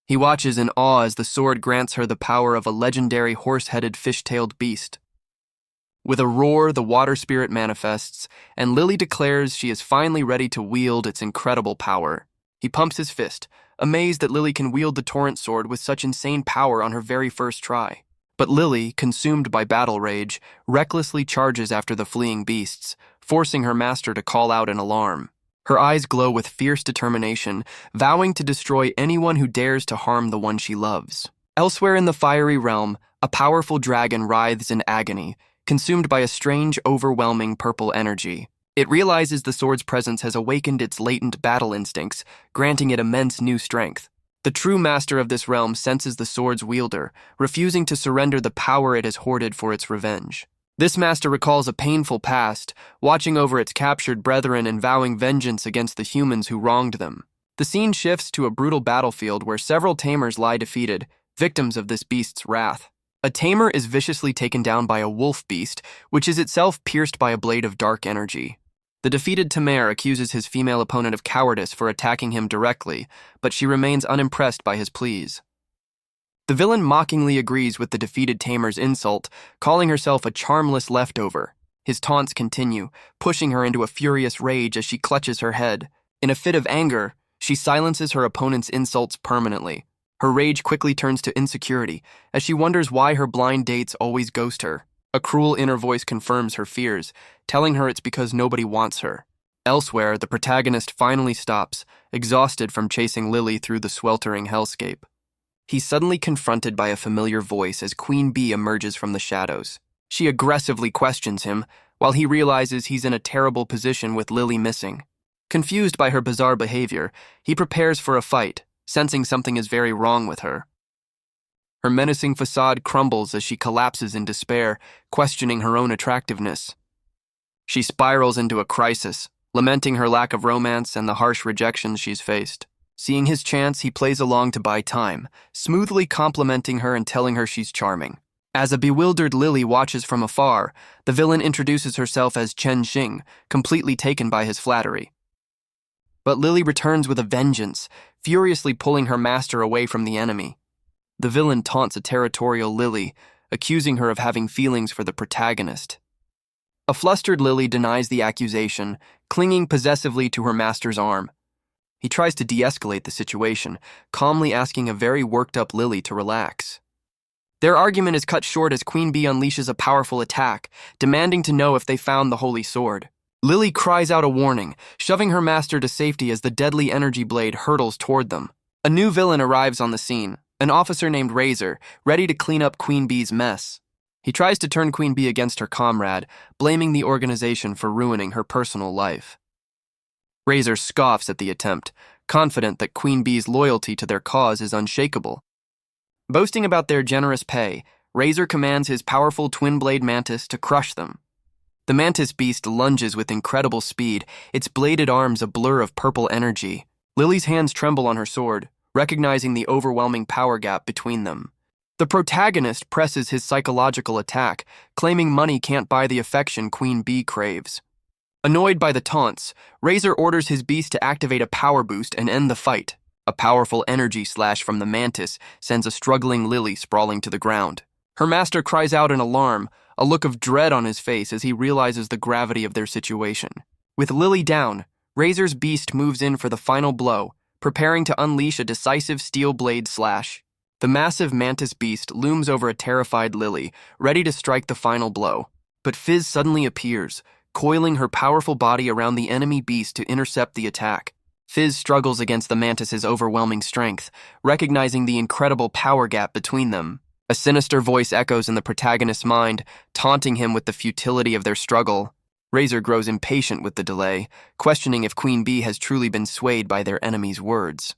He watches in awe as the sword grants her the power of a legendary horse-headed, fish-tailed beast. With a roar, the water spirit manifests, and Lily declares she is finally ready to wield its incredible power. He pumps his fist, amazed that Lily can wield the torrent sword with such insane power on her very first try. But Lily, consumed by battle rage, recklessly charges after the fleeing beasts, forcing her master to call out in alarm. Her eyes glow with fierce determination, vowing to destroy anyone who dares to harm the one she loves. Elsewhere in the fiery realm, a powerful dragon writhes in agony, consumed by a strange, overwhelming purple energy. It realizes the sword's presence has awakened its latent battle instincts, granting it immense new strength. The true master of this realm senses the sword's wielder, refusing to surrender the power it has hoarded for its revenge. This master recalls a painful past, watching over its captured brethren and vowing vengeance against the humans who wronged them. The scene shifts to a brutal battlefield where several tamers lie defeated, victims of this beast's wrath. A tamer is viciously taken down by a wolf beast, which is itself pierced by a blade of dark energy. The defeated tamer accuses his female opponent of cowardice for attacking him directly, but she remains unimpressed by his pleas. The villain mockingly agrees with the defeated tamer's insult, calling herself a charmless leftover. His taunts continue, pushing her into a furious rage as she clutches her head. In a fit of anger, she silences her opponent's insults permanently. Her rage quickly turns to insecurity as she wonders why her blind dates always ghost her. A cruel inner voice confirms her fears, telling her it's because nobody wants her. Elsewhere, the protagonist finally stops, exhausted from chasing Lily through the sweltering hellscape. He's suddenly confronted by a familiar voice as Queen Bee emerges from the shadows. She aggressively questions him, while he realizes he's in a terrible position with Lily missing. Confused by her bizarre behavior, he prepares for a fight, sensing something is very wrong with her. Her menacing facade crumbles as she collapses in despair, questioning her own attractiveness. She spirals into a crisis, lamenting her lack of romance and the harsh rejections she's faced. Seeing his chance, he plays along to buy time, smoothly complimenting her and telling her she's charming. As a bewildered Lily watches from afar, the villain introduces herself as Chen Xing, completely taken by his flattery. But Lily returns with a vengeance, furiously pulling her master away from the enemy. The villain taunts a territorial Lily, accusing her of having feelings for the protagonist. A flustered Lily denies the accusation, clinging possessively to her master's arm. He tries to de-escalate the situation, calmly asking a very worked-up Lily to relax. Their argument is cut short as Queen Bee unleashes a powerful attack, demanding to know if they found the holy sword. Lily cries out a warning, shoving her master to safety as the deadly energy blade hurtles toward them. A new villain arrives on the scene, an officer named Razor, ready to clean up Queen Bee's mess. He tries to turn Queen Bee against her comrade, blaming the organization for ruining her personal life. Razor scoffs at the attempt, confident that Queen Bee's loyalty to their cause is unshakable. Boasting about their generous pay, Razor commands his powerful twin-blade mantis to crush them. The mantis beast lunges with incredible speed, its bladed arms a blur of purple energy. Lily's hands tremble on her sword, recognizing the overwhelming power gap between them. The protagonist presses his psychological attack, claiming money can't buy the affection Queen Bee craves. Annoyed by the taunts, Razor orders his beast to activate a power boost and end the fight. A powerful energy slash from the mantis sends a struggling Lily sprawling to the ground. Her master cries out in alarm, a look of dread on his face as he realizes the gravity of their situation. With Lily down, Razor's beast moves in for the final blow, preparing to unleash a decisive steel blade slash. The massive mantis beast looms over a terrified Lily, ready to strike the final blow. But Fizz suddenly appears, coiling her powerful body around the enemy beast to intercept the attack. Fizz struggles against the mantis's overwhelming strength, recognizing the incredible power gap between them. A sinister voice echoes in the protagonist's mind, taunting him with the futility of their struggle. Razor grows impatient with the delay, questioning if Queen Bee has truly been swayed by their enemy's words.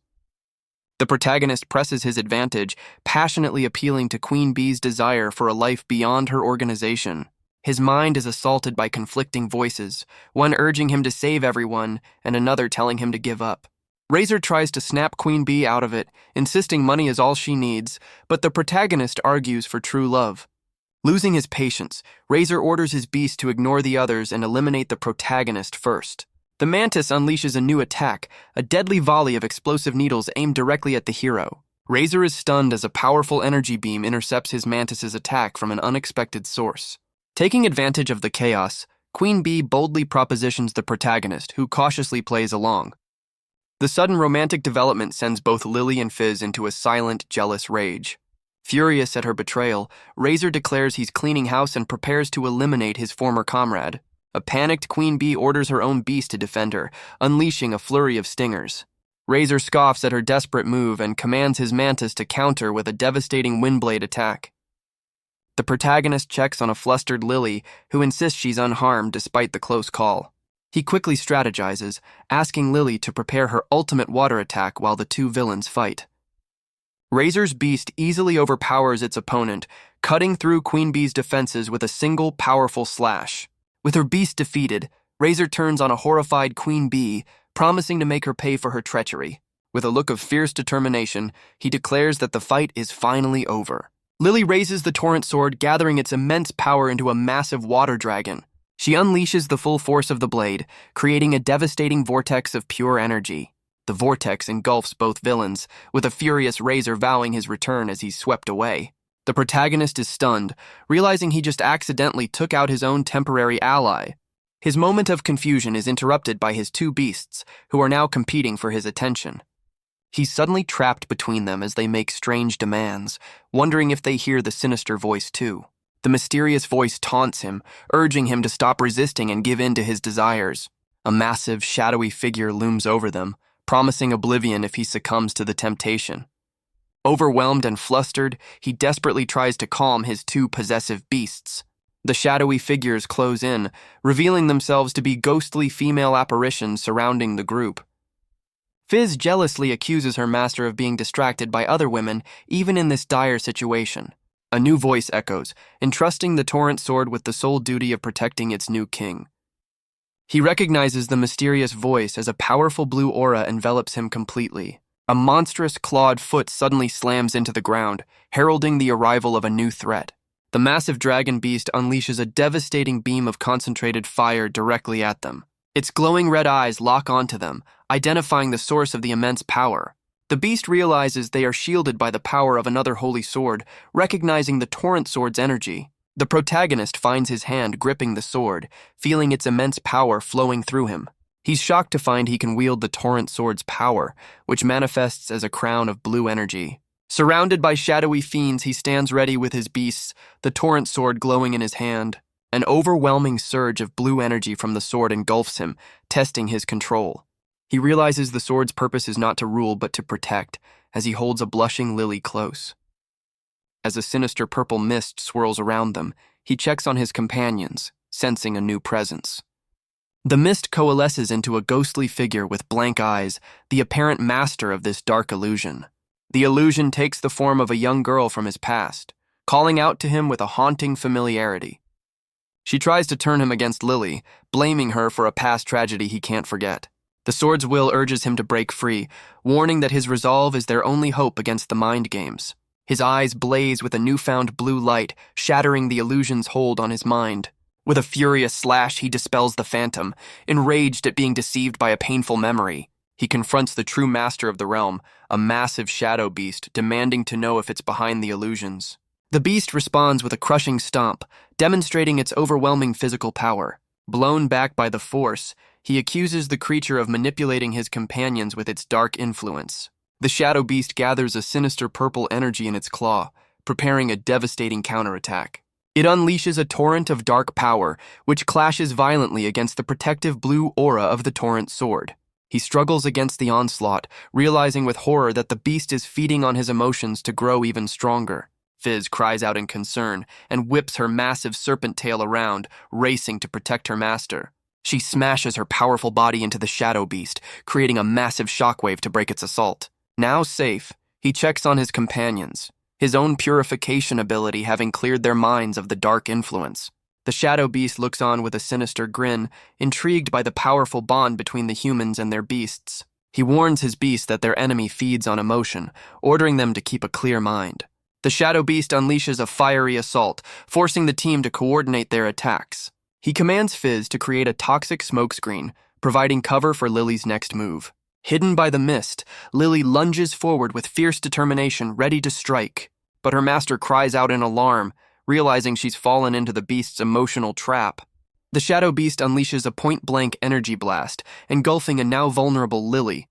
The protagonist presses his advantage, passionately appealing to Queen Bee's desire for a life beyond her organization. His mind is assaulted by conflicting voices, one urging him to save everyone and another telling him to give up. Razor tries to snap Queen Bee out of it, insisting money is all she needs, but the protagonist argues for true love. Losing his patience, Razor orders his beast to ignore the others and eliminate the protagonist first. The mantis unleashes a new attack, a deadly volley of explosive needles aimed directly at the hero. Razor is stunned as a powerful energy beam intercepts his mantis's attack from an unexpected source. Taking advantage of the chaos, Queen Bee boldly propositions the protagonist, who cautiously plays along. The sudden romantic development sends both Lily and Fizz into a silent, jealous rage. Furious at her betrayal, Razor declares he's cleaning house and prepares to eliminate his former comrade. A panicked Queen Bee orders her own beast to defend her, unleashing a flurry of stingers. Razor scoffs at her desperate move and commands his mantis to counter with a devastating windblade attack. The protagonist checks on a flustered Lily, who insists she's unharmed despite the close call. He quickly strategizes, asking Lily to prepare her ultimate water attack while the two villains fight. Razor's beast easily overpowers its opponent, cutting through Queen Bee's defenses with a single powerful slash. With her beast defeated, Razor turns on a horrified Queen Bee, promising to make her pay for her treachery. With a look of fierce determination, he declares that the fight is finally over. Lily raises the torrent sword, gathering its immense power into a massive water dragon. She unleashes the full force of the blade, creating a devastating vortex of pure energy. The vortex engulfs both villains, with a furious Razor vowing his return as he's swept away. The protagonist is stunned, realizing he just accidentally took out his own temporary ally. His moment of confusion is interrupted by his two beasts, who are now competing for his attention. He's suddenly trapped between them as they make strange demands, wondering if they hear the sinister voice too. The mysterious voice taunts him, urging him to stop resisting and give in to his desires. A massive, shadowy figure looms over them, promising oblivion if he succumbs to the temptation. Overwhelmed and flustered, he desperately tries to calm his two possessive beasts. The shadowy figures close in, revealing themselves to be ghostly female apparitions surrounding the group. Fizz jealously accuses her master of being distracted by other women, even in this dire situation. A new voice echoes, entrusting the torrent sword with the sole duty of protecting its new king. He recognizes the mysterious voice as a powerful blue aura envelops him completely. A monstrous clawed foot suddenly slams into the ground, heralding the arrival of a new threat. The massive dragon beast unleashes a devastating beam of concentrated fire directly at them. Its glowing red eyes lock onto them, identifying the source of the immense power. The beast realizes they are shielded by the power of another holy sword, recognizing the torrent sword's energy. The protagonist finds his hand gripping the sword, feeling its immense power flowing through him. He's shocked to find he can wield the torrent sword's power, which manifests as a crown of blue energy. Surrounded by shadowy fiends, he stands ready with his beasts, the torrent sword glowing in his hand. An overwhelming surge of blue energy from the sword engulfs him, testing his control. He realizes the sword's purpose is not to rule but to protect, as he holds a blushing Lily close. As a sinister purple mist swirls around them, he checks on his companions, sensing a new presence. The mist coalesces into a ghostly figure with blank eyes, the apparent master of this dark illusion. The illusion takes the form of a young girl from his past, calling out to him with a haunting familiarity. She tries to turn him against Lily, blaming her for a past tragedy he can't forget. The sword's will urges him to break free, warning that his resolve is their only hope against the mind games. His eyes blaze with a newfound blue light, shattering the illusion's hold on his mind. With a furious slash, he dispels the phantom, enraged at being deceived by a painful memory. He confronts the true master of the realm, a massive shadow beast, demanding to know if it's behind the illusions. The beast responds with a crushing stomp, demonstrating its overwhelming physical power. Blown back by the force, he accuses the creature of manipulating his companions with its dark influence. The shadow beast gathers a sinister purple energy in its claw, preparing a devastating counterattack. It unleashes a torrent of dark power, which clashes violently against the protective blue aura of the torrent sword. He struggles against the onslaught, realizing with horror that the beast is feeding on his emotions to grow even stronger. Fizz cries out in concern and whips her massive serpent tail around, racing to protect her master. She smashes her powerful body into the shadow beast, creating a massive shockwave to break its assault. Now safe, he checks on his companions, his own purification ability having cleared their minds of the dark influence. The shadow beast looks on with a sinister grin, intrigued by the powerful bond between the humans and their beasts. He warns his beast that their enemy feeds on emotion, ordering them to keep a clear mind. The shadow beast unleashes a fiery assault, forcing the team to coordinate their attacks. He commands Fizz to create a toxic smokescreen, providing cover for Lily's next move. Hidden by the mist, Lily lunges forward with fierce determination, ready to strike. But her master cries out in alarm, realizing she's fallen into the beast's emotional trap. The shadow beast unleashes a point-blank energy blast, engulfing a now vulnerable Lily.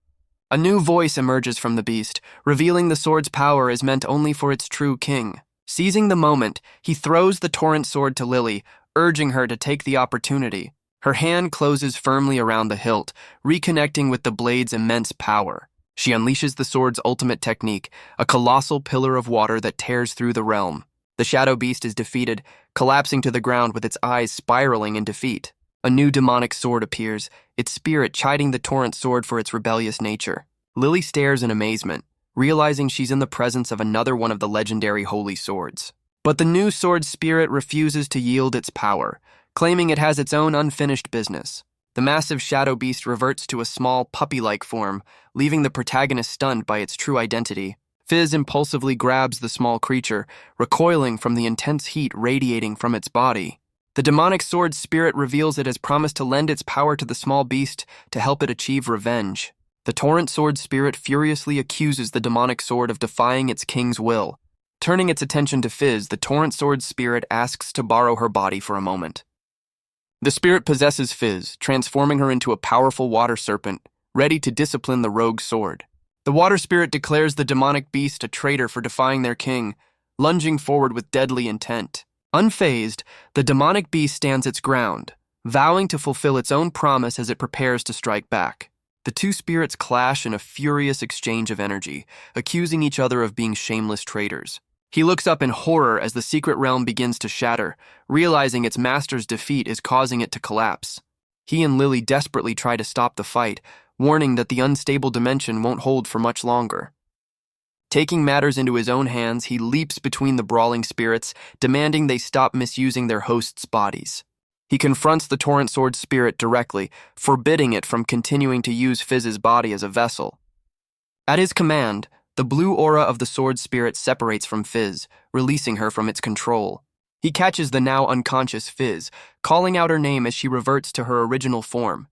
A new voice emerges from the beast, revealing the sword's power is meant only for its true king. Seizing the moment, he throws the torrent sword to Lily, urging her to take the opportunity. Her hand closes firmly around the hilt, reconnecting with the blade's immense power. She unleashes the sword's ultimate technique, a colossal pillar of water that tears through the realm. The shadow beast is defeated, collapsing to the ground with its eyes spiraling in defeat. A new demonic sword appears, its spirit chiding the torrent sword for its rebellious nature. Lily stares in amazement, realizing she's in the presence of another one of the legendary holy swords. But the new sword's spirit refuses to yield its power, claiming it has its own unfinished business. The massive shadow beast reverts to a small, puppy-like form, leaving the protagonist stunned by its true identity. Fizz impulsively grabs the small creature, recoiling from the intense heat radiating from its body. The demonic sword's spirit reveals it has promised to lend its power to the small beast to help it achieve revenge. The torrent sword's spirit furiously accuses the demonic sword of defying its king's will. Turning its attention to Fizz, the Torrent Sword spirit asks to borrow her body for a moment. The spirit possesses Fizz, transforming her into a powerful water serpent, ready to discipline the rogue sword. The water spirit declares the demonic beast a traitor for defying their king, lunging forward with deadly intent. Unfazed, the demonic beast stands its ground, vowing to fulfill its own promise as it prepares to strike back. The two spirits clash in a furious exchange of energy, accusing each other of being shameless traitors. He looks up in horror as the secret realm begins to shatter, realizing its master's defeat is causing it to collapse. He and Lily desperately try to stop the fight, warning that the unstable dimension won't hold for much longer. Taking matters into his own hands, he leaps between the brawling spirits, demanding they stop misusing their hosts' bodies. He confronts the Torrent Sword spirit directly, forbidding it from continuing to use Fizz's body as a vessel. At his command, the blue aura of the sword spirit separates from Fizz, releasing her from its control. He catches the now unconscious Fizz, calling out her name as she reverts to her original form.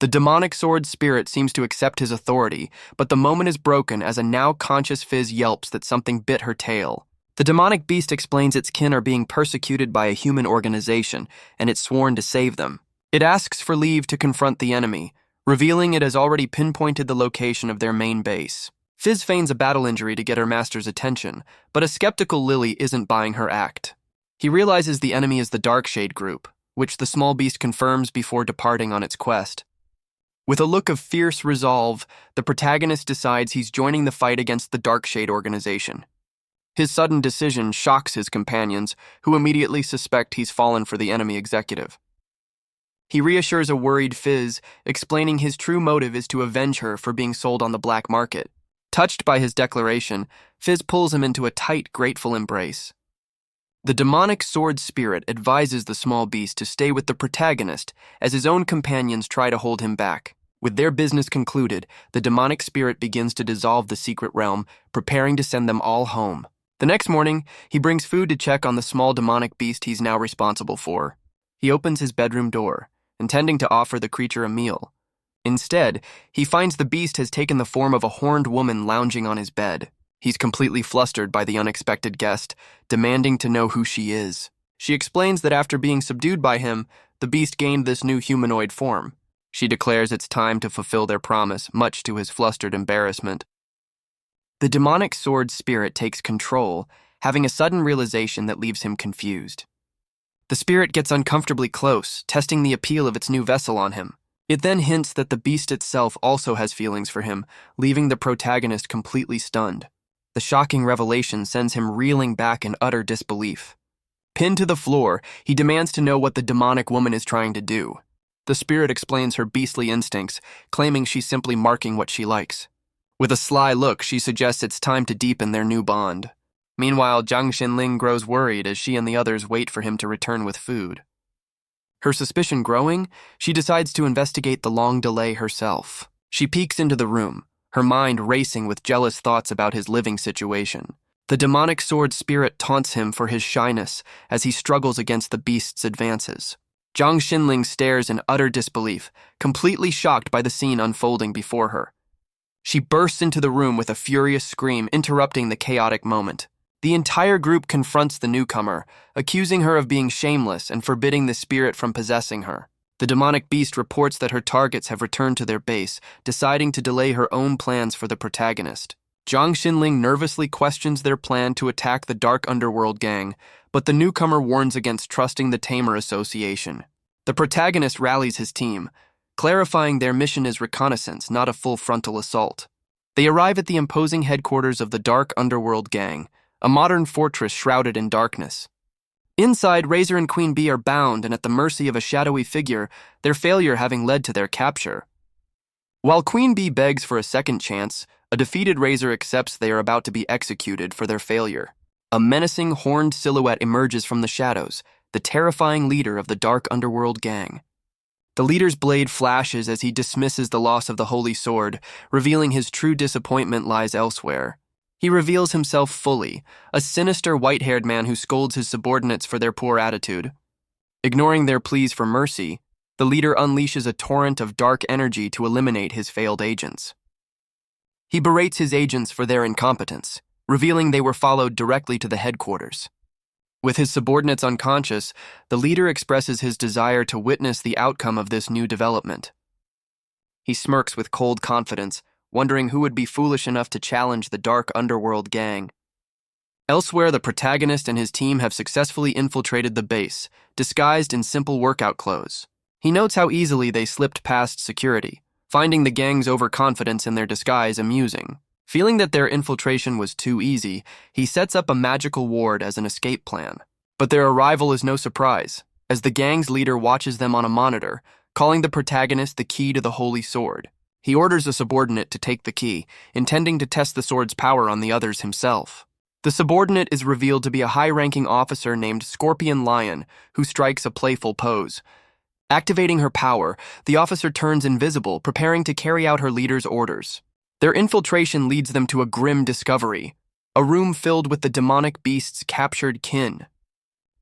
The demonic sword spirit seems to accept his authority, but the moment is broken as a now conscious Fizz yelps that something bit her tail. The demonic beast explains its kin are being persecuted by a human organization, and it's sworn to save them. It asks for leave to confront the enemy, revealing it has already pinpointed the location of their main base. Fizz feigns a battle injury to get her master's attention, but a skeptical Lily isn't buying her act. He realizes the enemy is the Darkshade group, which the small beast confirms before departing on its quest. With a look of fierce resolve, the protagonist decides he's joining the fight against the Darkshade organization. His sudden decision shocks his companions, who immediately suspect he's fallen for the enemy executive. He reassures a worried Fizz, explaining his true motive is to avenge her for being sold on the black market. Touched by his declaration, Fizz pulls him into a tight, grateful embrace. The demonic sword spirit advises the small beast to stay with the protagonist as his own companions try to hold him back. With their business concluded, the demonic spirit begins to dissolve the secret realm, preparing to send them all home. The next morning, he brings food to check on the small demonic beast he's now responsible for. He opens his bedroom door, intending to offer the creature a meal. Instead, he finds the beast has taken the form of a horned woman lounging on his bed. He's completely flustered by the unexpected guest, demanding to know who she is. She explains that after being subdued by him, the beast gained this new humanoid form. She declares it's time to fulfill their promise, much to his flustered embarrassment. The demonic sword spirit takes control, having a sudden realization that leaves him confused. The spirit gets uncomfortably close, testing the appeal of its new vessel on him. It then hints that the beast itself also has feelings for him, leaving the protagonist completely stunned. The shocking revelation sends him reeling back in utter disbelief. Pinned to the floor, he demands to know what the demonic woman is trying to do. The spirit explains her beastly instincts, claiming she's simply marking what she likes. With a sly look, she suggests it's time to deepen their new bond. Meanwhile, Zhang Xinling grows worried as she and the others wait for him to return with food. Her suspicion growing, she decides to investigate the long delay herself. She peeks into the room, her mind racing with jealous thoughts about his living situation. The demonic sword spirit taunts him for his shyness as he struggles against the beast's advances. Zhang Xinling stares in utter disbelief, completely shocked by the scene unfolding before her. She bursts into the room with a furious scream, interrupting the chaotic moment. The entire group confronts the newcomer, accusing her of being shameless and forbidding the spirit from possessing her. The demonic beast reports that her targets have returned to their base, deciding to delay her own plans for the protagonist. Zhang Xinling nervously questions their plan to attack the dark underworld gang, but the newcomer warns against trusting the Tamer Association. The protagonist rallies his team, clarifying their mission is reconnaissance, not a full frontal assault. They arrive at the imposing headquarters of the dark underworld gang, a modern fortress shrouded in darkness. Inside, Razor and Queen Bee are bound and at the mercy of a shadowy figure, their failure having led to their capture. While Queen Bee begs for a second chance, a defeated Razor accepts they are about to be executed for their failure. A menacing horned silhouette emerges from the shadows, the terrifying leader of the dark underworld gang. The leader's blade flashes as he dismisses the loss of the holy sword, revealing his true disappointment lies elsewhere. He reveals himself fully, a sinister white-haired man who scolds his subordinates for their poor attitude. Ignoring their pleas for mercy, the leader unleashes a torrent of dark energy to eliminate his failed agents. He berates his agents for their incompetence, revealing they were followed directly to the headquarters. With his subordinates unconscious, the leader expresses his desire to witness the outcome of this new development. He smirks with cold confidence, wondering who would be foolish enough to challenge the dark underworld gang. Elsewhere, the protagonist and his team have successfully infiltrated the base, disguised in simple workout clothes. He notes how easily they slipped past security, finding the gang's overconfidence in their disguise amusing. Feeling that their infiltration was too easy, he sets up a magical ward as an escape plan. But their arrival is no surprise, as the gang's leader watches them on a monitor, calling the protagonist the key to the holy sword. He orders a subordinate to take the key, intending to test the sword's power on the others himself. The subordinate is revealed to be a high-ranking officer named Scorpion Lion, who strikes a playful pose. Activating her power, the officer turns invisible, preparing to carry out her leader's orders. Their infiltration leads them to a grim discovery, a room filled with the demonic beast's captured kin.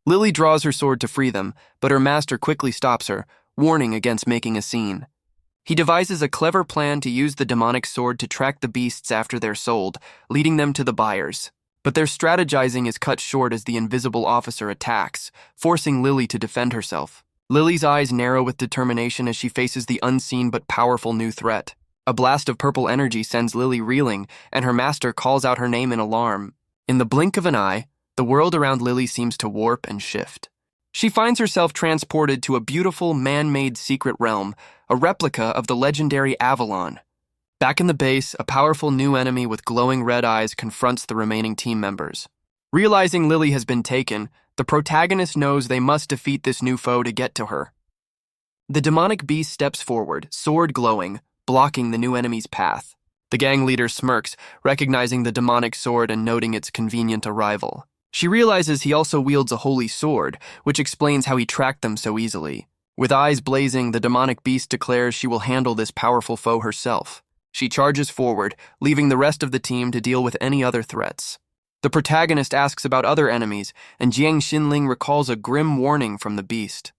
Lily draws her sword to free them, but her master quickly stops her, warning against making a scene. He devises a clever plan to use the demonic sword to track the beasts after they're sold, leading them to the buyers. But their strategizing is cut short as the invisible officer attacks, forcing Lily to defend herself. Lily's eyes narrow with determination as she faces the unseen but powerful new threat. A blast of purple energy sends Lily reeling, and her master calls out her name in alarm. In the blink of an eye, the world around Lily seems to warp and shift. She finds herself transported to a beautiful, man-made secret realm, a replica of the legendary Avalon. Back in the base, a powerful new enemy with glowing red eyes confronts the remaining team members. Realizing Lily has been taken, the protagonist knows they must defeat this new foe to get to her. The demonic beast steps forward, sword glowing, blocking the new enemy's path. The gang leader smirks, recognizing the demonic sword and noting its convenient arrival. She realizes he also wields a holy sword, which explains how he tracked them so easily. With eyes blazing, the demonic beast declares she will handle this powerful foe herself. She charges forward, leaving the rest of the team to deal with any other threats. The protagonist asks about other enemies, and Jiang Xinling recalls a grim warning from the beast.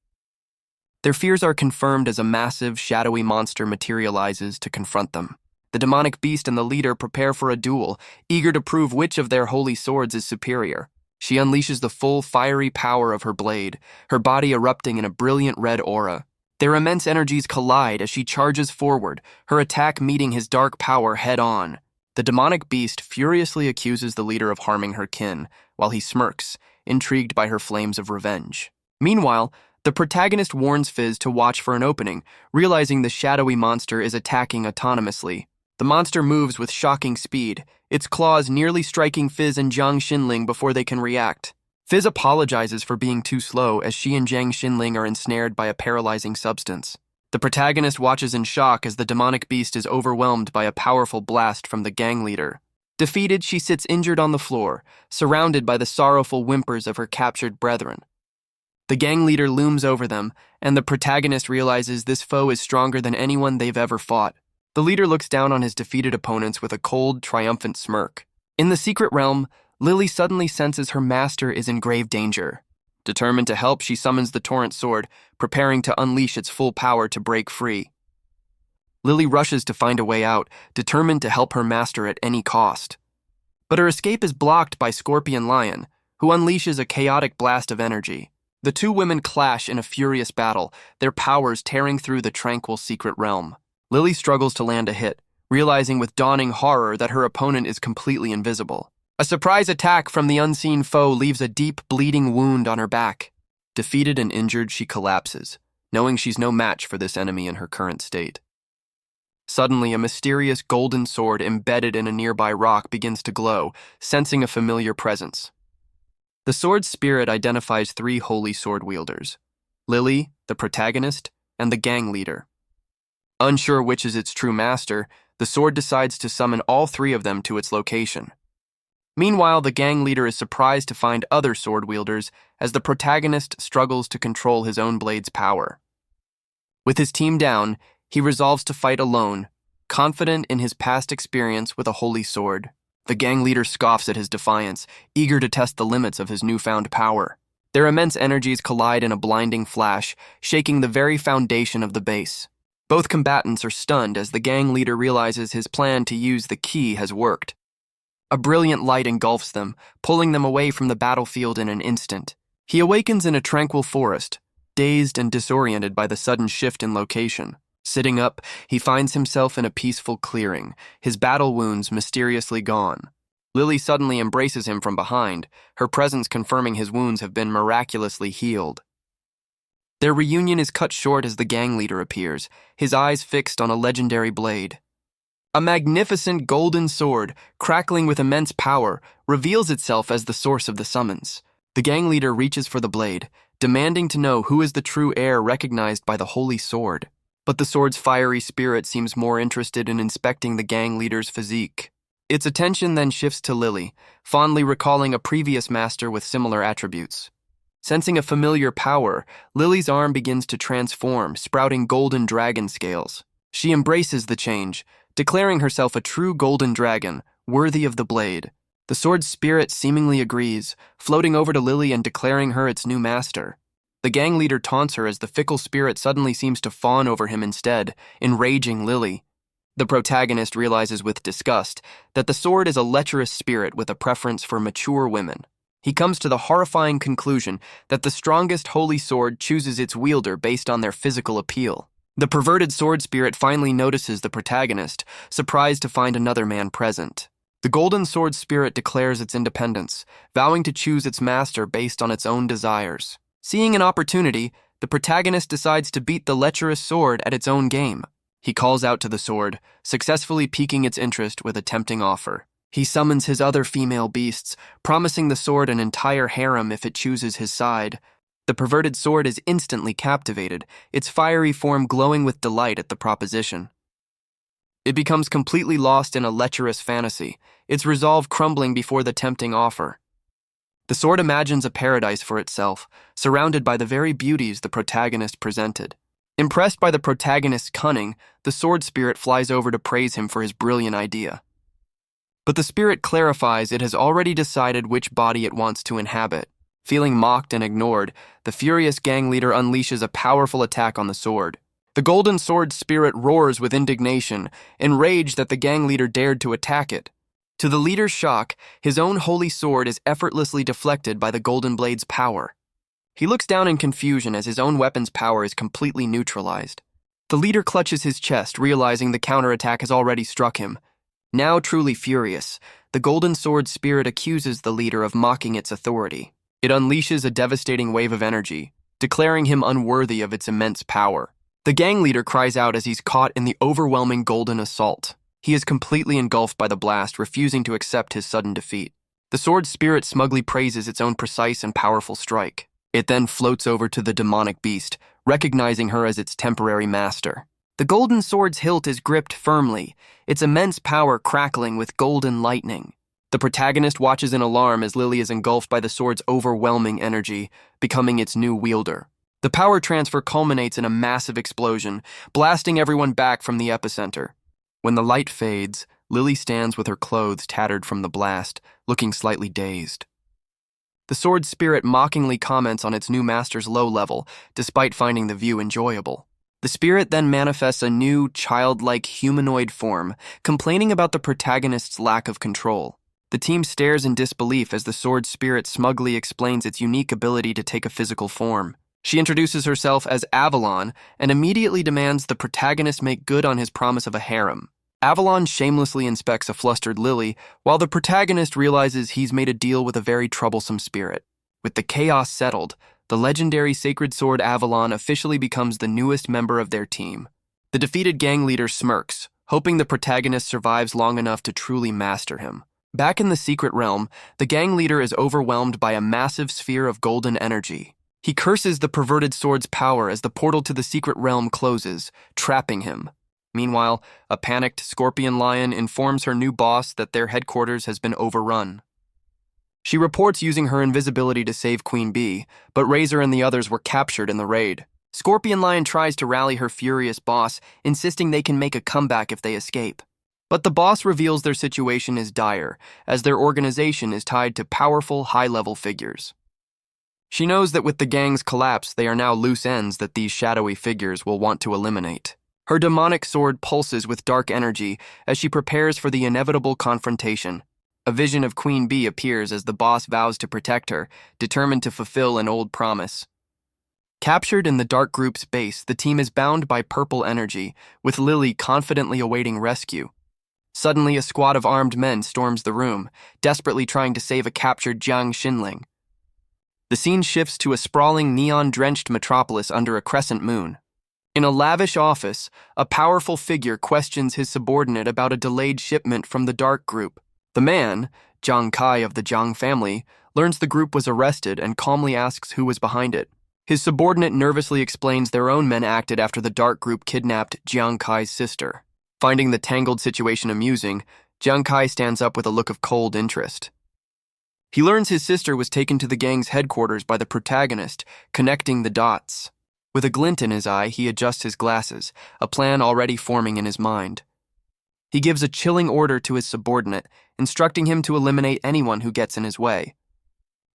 Their fears are confirmed as a massive, shadowy monster materializes to confront them. The demonic beast and the leader prepare for a duel, eager to prove which of their holy swords is superior. She unleashes the full, fiery power of her blade, her body erupting in a brilliant red aura. Their immense energies collide as she charges forward, her attack meeting his dark power head-on. The demonic beast furiously accuses the leader of harming her kin, while he smirks, intrigued by her flames of revenge. Meanwhile, the protagonist warns Fizz to watch for an opening, realizing the shadowy monster is attacking autonomously. The monster moves with shocking speed, its claws nearly striking Fizz and Jiang Xinling before they can react. Fizz apologizes for being too slow as she and Jiang Xinling are ensnared by a paralyzing substance. The protagonist watches in shock as the demonic beast is overwhelmed by a powerful blast from the gang leader. Defeated, she sits injured on the floor, surrounded by the sorrowful whimpers of her captured brethren. The gang leader looms over them, and the protagonist realizes this foe is stronger than anyone they've ever fought. The leader looks down on his defeated opponents with a cold, triumphant smirk. In the secret realm, Lily suddenly senses her master is in grave danger. Determined to help, she summons the torrent sword, preparing to unleash its full power to break free. Lily rushes to find a way out, determined to help her master at any cost. But her escape is blocked by Scorpion Lion, who unleashes a chaotic blast of energy. The two women clash in a furious battle, their powers tearing through the tranquil secret realm. Lily struggles to land a hit, realizing with dawning horror that her opponent is completely invisible. A surprise attack from the unseen foe leaves a deep, bleeding wound on her back. Defeated and injured, she collapses, knowing she's no match for this enemy in her current state. Suddenly, a mysterious golden sword embedded in a nearby rock begins to glow, sensing a familiar presence. The sword's spirit identifies three holy sword wielders: Lily, the protagonist, and the gang leader. Unsure which is its true master, the sword decides to summon all three of them to its location. Meanwhile, the gang leader is surprised to find other sword wielders as the protagonist struggles to control his own blade's power. With his team down, he resolves to fight alone, confident in his past experience with a holy sword. The gang leader scoffs at his defiance, eager to test the limits of his newfound power. Their immense energies collide in a blinding flash, shaking the very foundation of the base. Both combatants are stunned as the gang leader realizes his plan to use the key has worked. A brilliant light engulfs them, pulling them away from the battlefield in an instant. He awakens in a tranquil forest, dazed and disoriented by the sudden shift in location. Sitting up, he finds himself in a peaceful clearing, his battle wounds mysteriously gone. Lily suddenly embraces him from behind, her presence confirming his wounds have been miraculously healed. Their reunion is cut short as the gang leader appears, his eyes fixed on a legendary blade. A magnificent golden sword, crackling with immense power, reveals itself as the source of the summons. The gang leader reaches for the blade, demanding to know who is the true heir recognized by the holy sword. But the sword's fiery spirit seems more interested in inspecting the gang leader's physique. Its attention then shifts to Lily, fondly recalling a previous master with similar attributes. Sensing a familiar power, Lily's arm begins to transform, sprouting golden dragon scales. She embraces the change, declaring herself a true golden dragon, worthy of the blade. The sword's spirit seemingly agrees, floating over to Lily and declaring her its new master. The gang leader taunts her as the fickle spirit suddenly seems to fawn over him instead, enraging Lily. The protagonist realizes with disgust that the sword is a lecherous spirit with a preference for mature women. He comes to the horrifying conclusion that the strongest holy sword chooses its wielder based on their physical appeal. The perverted sword spirit finally notices the protagonist, surprised to find another man present. The golden sword spirit declares its independence, vowing to choose its master based on its own desires. Seeing an opportunity, the protagonist decides to beat the lecherous sword at its own game. He calls out to the sword, successfully piquing its interest with a tempting offer. He summons his other female beasts, promising the sword an entire harem if it chooses his side. The perverted sword is instantly captivated, its fiery form glowing with delight at the proposition. It becomes completely lost in a lecherous fantasy, its resolve crumbling before the tempting offer. The sword imagines a paradise for itself, surrounded by the very beauties the protagonist presented. Impressed by the protagonist's cunning, the sword spirit flies over to praise him for his brilliant idea. But the spirit clarifies it has already decided which body it wants to inhabit. Feeling mocked and ignored, the furious gang leader unleashes a powerful attack on the sword. The golden sword spirit roars with indignation, enraged that the gang leader dared to attack it. To the leader's shock, his own holy sword is effortlessly deflected by the golden blade's power. He looks down in confusion as his own weapon's power is completely neutralized. The leader clutches his chest, realizing the counterattack has already struck him. Now truly furious, the golden sword spirit accuses the leader of mocking its authority. It unleashes a devastating wave of energy, declaring him unworthy of its immense power. The gang leader cries out as he's caught in the overwhelming golden assault. He is completely engulfed by the blast, refusing to accept his sudden defeat. The sword spirit smugly praises its own precise and powerful strike. It then floats over to the demonic beast, recognizing her as its temporary master. The golden sword's hilt is gripped firmly, its immense power crackling with golden lightning. The protagonist watches in alarm as Lily is engulfed by the sword's overwhelming energy, becoming its new wielder. The power transfer culminates in a massive explosion, blasting everyone back from the epicenter. When the light fades, Lily stands with her clothes tattered from the blast, looking slightly dazed. The sword spirit mockingly comments on its new master's low level, despite finding the view enjoyable. The spirit then manifests a new, childlike humanoid form, complaining about the protagonist's lack of control. The team stares in disbelief as the sword spirit smugly explains its unique ability to take a physical form. She introduces herself as Avalon and immediately demands the protagonist make good on his promise of a harem. Avalon shamelessly inspects a flustered Lily, while the protagonist realizes he's made a deal with a very troublesome spirit. With the chaos settled, the legendary sacred sword Avalon officially becomes the newest member of their team. The defeated gang leader smirks, hoping the protagonist survives long enough to truly master him. Back in the secret realm, the gang leader is overwhelmed by a massive sphere of golden energy. He curses the perverted sword's power as the portal to the secret realm closes, trapping him. Meanwhile, a panicked scorpion lion informs her new boss that their headquarters has been overrun. She reports using her invisibility to save Queen Bee, but Razor and the others were captured in the raid. Scorpion Lion tries to rally her furious boss, insisting they can make a comeback if they escape. But the boss reveals their situation is dire, as their organization is tied to powerful, high-level figures. She knows that with the gang's collapse, they are now loose ends that these shadowy figures will want to eliminate. Her demonic sword pulses with dark energy as she prepares for the inevitable confrontation. A vision of Queen Bee appears as the boss vows to protect her, determined to fulfill an old promise. Captured in the dark group's base, the team is bound by purple energy, with Lily confidently awaiting rescue. Suddenly, a squad of armed men storms the room, desperately trying to save a captured Jiang Xinling. The scene shifts to a sprawling, neon-drenched metropolis under a crescent moon. In a lavish office, a powerful figure questions his subordinate about a delayed shipment from the dark group. The man, Jiang Kai of the Jiang family, learns the group was arrested and calmly asks who was behind it. His subordinate nervously explains their own men acted after the dark group kidnapped Jiang Kai's sister. Finding the tangled situation amusing, Jiang Kai stands up with a look of cold interest. He learns his sister was taken to the gang's headquarters by the protagonist, connecting the dots. With a glint in his eye, he adjusts his glasses, a plan already forming in his mind. He gives a chilling order to his subordinate, instructing him to eliminate anyone who gets in his way.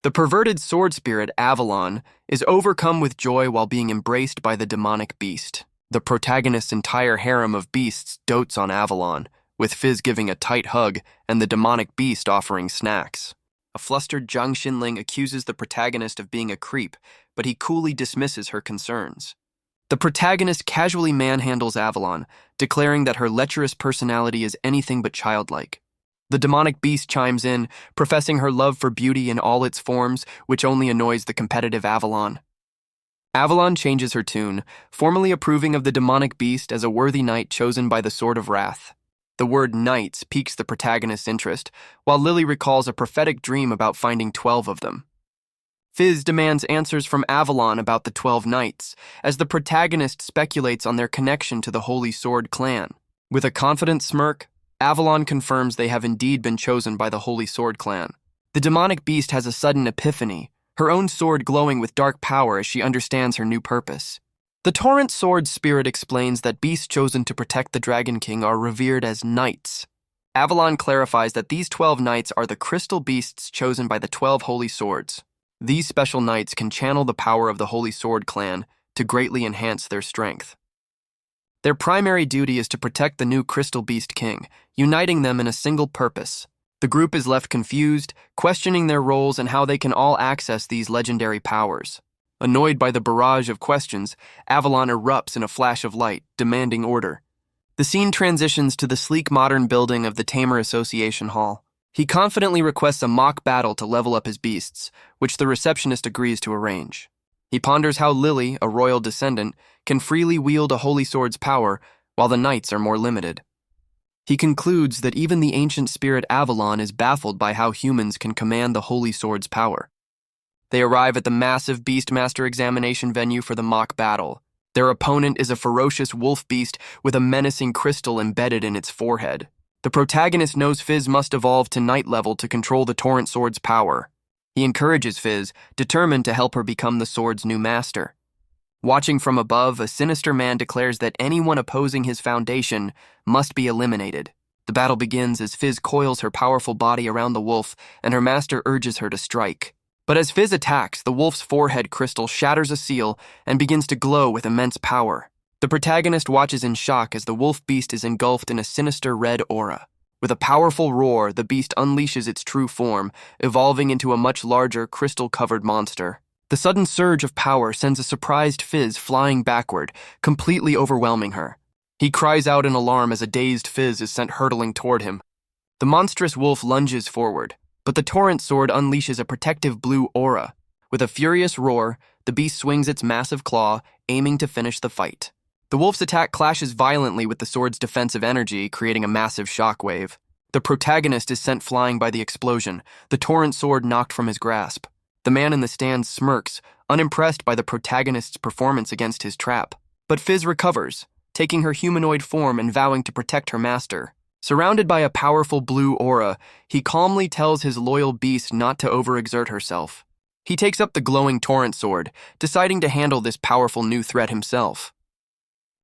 The perverted sword spirit, Avalon, is overcome with joy while being embraced by the demonic beast. The protagonist's entire harem of beasts dotes on Avalon, with Fizz giving a tight hug and the demonic beast offering snacks. A flustered Jiang Xinling accuses the protagonist of being a creep, but he coolly dismisses her concerns. The protagonist casually manhandles Avalon, declaring that her lecherous personality is anything but childlike. The demonic beast chimes in, professing her love for beauty in all its forms, which only annoys the competitive Avalon. Avalon changes her tune, formally approving of the demonic beast as a worthy knight chosen by the Sword of Wrath. The word knights piques the protagonist's interest, while Lily recalls a prophetic dream about finding 12 of them. Fizz demands answers from Avalon about the 12 knights, as the protagonist speculates on their connection to the Holy Sword clan. With a confident smirk, Avalon confirms they have indeed been chosen by the Holy Sword clan. The demonic beast has a sudden epiphany, her own sword glowing with dark power as she understands her new purpose. The Torrent Sword spirit explains that beasts chosen to protect the Dragon King are revered as knights. Avalon clarifies that these 12 knights are the crystal beasts chosen by the 12 Holy Swords. These special knights can channel the power of the Holy Sword clan to greatly enhance their strength. Their primary duty is to protect the new Crystal Beast King, uniting them in a single purpose. The group is left confused, questioning their roles and how they can all access these legendary powers. Annoyed by the barrage of questions, Avalon erupts in a flash of light, demanding order. The scene transitions to the sleek modern building of the Tamer Association Hall. He confidently requests a mock battle to level up his beasts, which the receptionist agrees to arrange. He ponders how Lily, a royal descendant, can freely wield a holy sword's power, while the knights are more limited. He concludes that even the ancient spirit Avalon is baffled by how humans can command the holy sword's power. They arrive at the massive Beastmaster examination venue for the mock battle. Their opponent is a ferocious wolf beast with a menacing crystal embedded in its forehead. The protagonist knows Fizz must evolve to knight level to control the Torrent Sword's power. He encourages Fizz, determined to help her become the sword's new master. Watching from above, a sinister man declares that anyone opposing his foundation must be eliminated. The battle begins as Fizz coils her powerful body around the wolf, and her master urges her to strike. But as Fizz attacks, the wolf's forehead crystal shatters a seal and begins to glow with immense power. The protagonist watches in shock as the wolf beast is engulfed in a sinister red aura. With a powerful roar, the beast unleashes its true form, evolving into a much larger, crystal-covered monster. The sudden surge of power sends a surprised Fizz flying backward, completely overwhelming her. He cries out in alarm as a dazed Fizz is sent hurtling toward him. The monstrous wolf lunges forward, but the Torrent Sword unleashes a protective blue aura. With a furious roar, the beast swings its massive claw, aiming to finish the fight. The wolf's attack clashes violently with the sword's defensive energy, creating a massive shockwave. The protagonist is sent flying by the explosion, the Torrent Sword knocked from his grasp. The man in the stand smirks, unimpressed by the protagonist's performance against his trap. But Fizz recovers, taking her humanoid form and vowing to protect her master. Surrounded by a powerful blue aura, he calmly tells his loyal beast not to overexert herself. He takes up the glowing Torrent Sword, deciding to handle this powerful new threat himself.